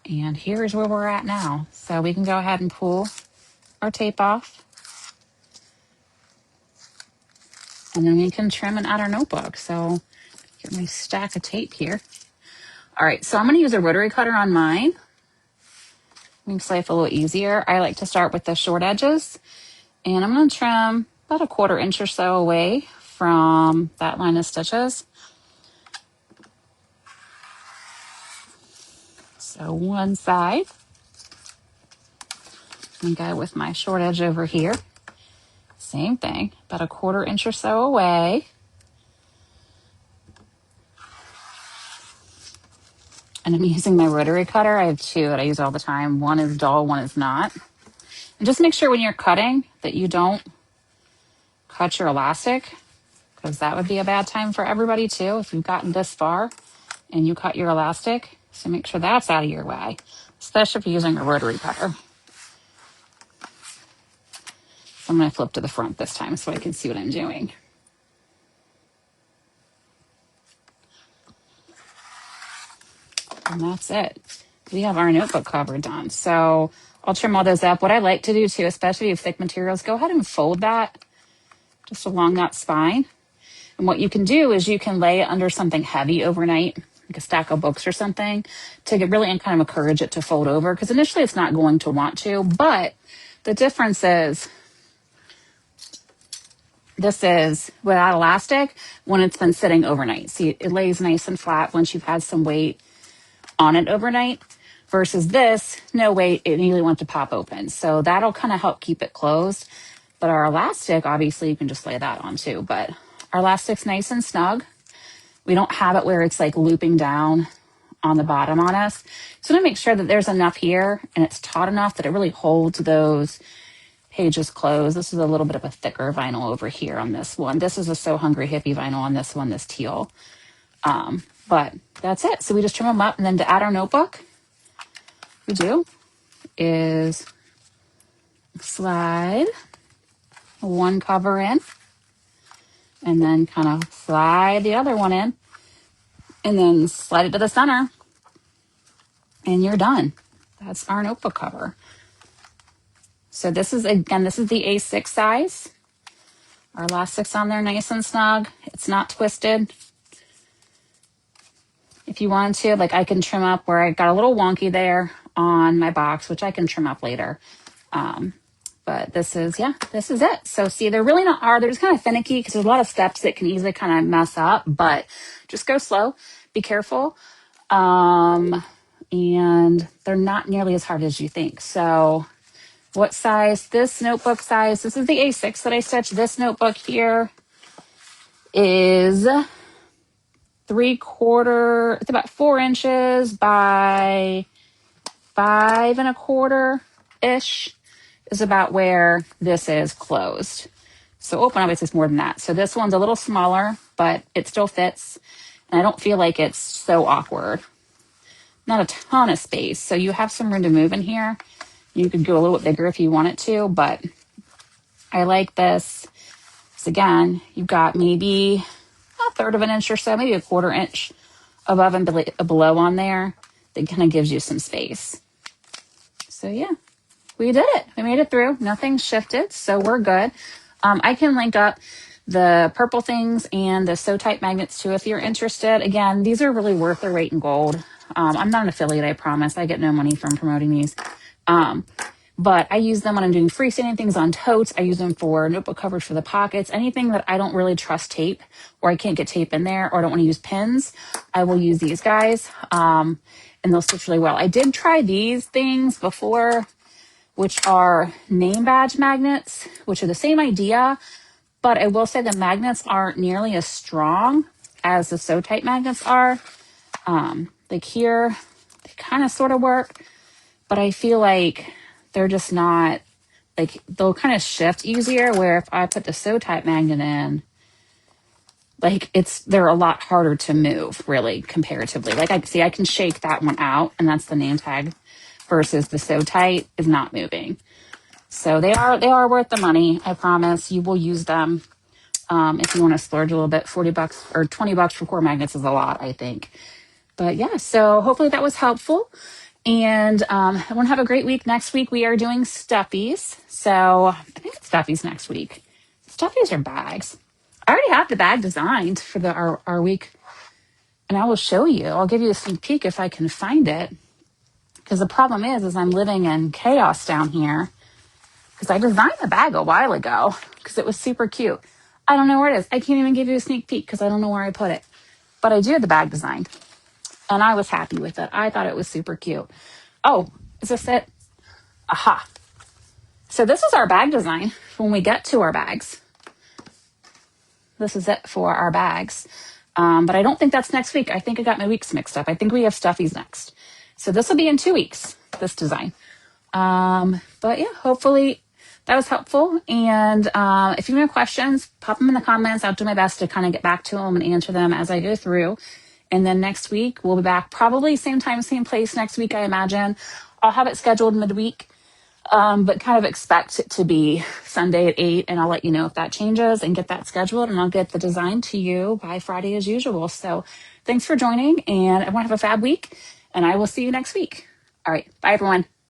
And here's where we're at now. So we can go ahead and pull our tape off. And then we can trim it out our notebook. So get my stack of tape here. All right, so I'm going to use a rotary cutter on mine. Makes life a little easier. I like to start with the short edges. And I'm going to trim about a 1/4 inch or so away from that line of stitches. So one side. And go with my short edge over here. Same thing, about a 1/4 inch or so away. And I'm using my rotary cutter. I have two that I use all the time. One is dull, one is not. And just make sure when you're cutting that you don't cut your elastic, because that would be a bad time for everybody too if you've gotten this far and you cut your elastic. So make sure that's out of your way, especially if you're using a rotary cutter. So I'm going to flip to the front this time so I can see what I'm doing. And that's it. We have our notebook cover done. So I'll trim all those up. What I like to do too, especially with thick materials, go ahead and fold that just along that spine. And what you can do is you can lay it under something heavy overnight, like a stack of books or something, to get really kind of encourage it to fold over. Because initially it's not going to want to, but the difference is this is without elastic when it's been sitting overnight. See, it lays nice and flat once you've had some weight on it overnight, versus this, no weight, it immediately wants to pop open. So that'll kind of help keep it closed. But our elastic, obviously, you can just lay that on too. But our elastic's nice and snug. We don't have it where it's like looping down on the bottom on us. So to make sure that there's enough here and it's taut enough that it really holds those pages closed. This is a little bit of a thicker vinyl over here on this one. This is a So Hungry Hippie vinyl on this one, this teal. But that's it. So we just trim them up, and then to add our notebook, we do is slide one cover in and then kind of slide the other one in and then slide it to the center and you're done. That's our notebook cover. So this is, again, this is the A6 size. Our elastic's on there nice and snug. It's not twisted. If you want to, like I can trim up where I got a little wonky there on my box, which I can trim up later. But this is, yeah, this is it. So see, they're really not hard. They're just kind of finicky because there's a lot of steps that can easily kind of mess up, but just go slow, be careful. And they're not nearly as hard as you think. So what size? This notebook size, this is the A6 that I stitched. This notebook here is 3/4, it's about 4 inches by 5 1/4 ish is about where this is closed. So open, obviously it's more than that. So this one's a little smaller, but it still fits. And I don't feel like it's so awkward. Not a ton of space. So you have some room to move in here. You could go a little bit bigger if you wanted to, but I like this. So again, you've got maybe 1/3 of an inch or so, maybe 1/4 inch above and below on there. That kind of gives you some space. So yeah, we did it. We made it through. Nothing shifted, so we're good. I can link up the purple things and the So Tight magnets too if you're interested. Again, these are really worth their weight in gold. I'm not an affiliate, I promise. I get no money from promoting these. But I use them when I'm doing freestanding things on totes. I use them for notebook covers for the pockets. Anything that I don't really trust tape or I can't get tape in there or I don't want to use pins, I will use these guys. And they'll stitch really well. I did try these things before, which are name badge magnets, which are the same idea. But I will say the magnets aren't nearly as strong as the So Tight magnets are. Like here, they kind of sort of work, but I feel like they're just not, like they'll kind of shift easier, where if I put the So Tight magnet in, like they're a lot harder to move really comparatively. Like I can shake that one out and that's the name tag versus the So Tight is not moving. So they are worth the money. I promise you will use them If you want to splurge a little bit, $40 or $20 for core magnets is a lot, I think. But yeah, so hopefully that was helpful. And everyone have a great week. Next week we are doing stuffies. So I think it's stuffies next week. Stuffies are bags. I already have the bag designed for our week, and I will show you. I'll give you a sneak peek if I can find it. Because the problem is I'm living in chaos down here. Because I designed the bag a while ago because it was super cute. I don't know where it is. I can't even give you a sneak peek because I don't know where I put it. But I do have the bag designed. And I was happy with it. I thought it was super cute. Oh, is this it? Aha. So this is our bag design when we get to our bags. This is it for our bags. But I don't think that's next week. I think I got my weeks mixed up. I think we have stuffies next. So this will be in 2 weeks, this design. But yeah, hopefully that was helpful. And if you have any questions, pop them in the comments. I'll do my best to kind of get back to them and answer them as I go through. And then next week, we'll be back probably same time, same place next week, I imagine. I'll have it scheduled midweek, but kind of expect it to be Sunday at 8. And I'll let you know if that changes and get that scheduled. And I'll get the design to you by Friday as usual. So thanks for joining. And everyone have a fab week. And I will see you next week. All right. Bye, everyone.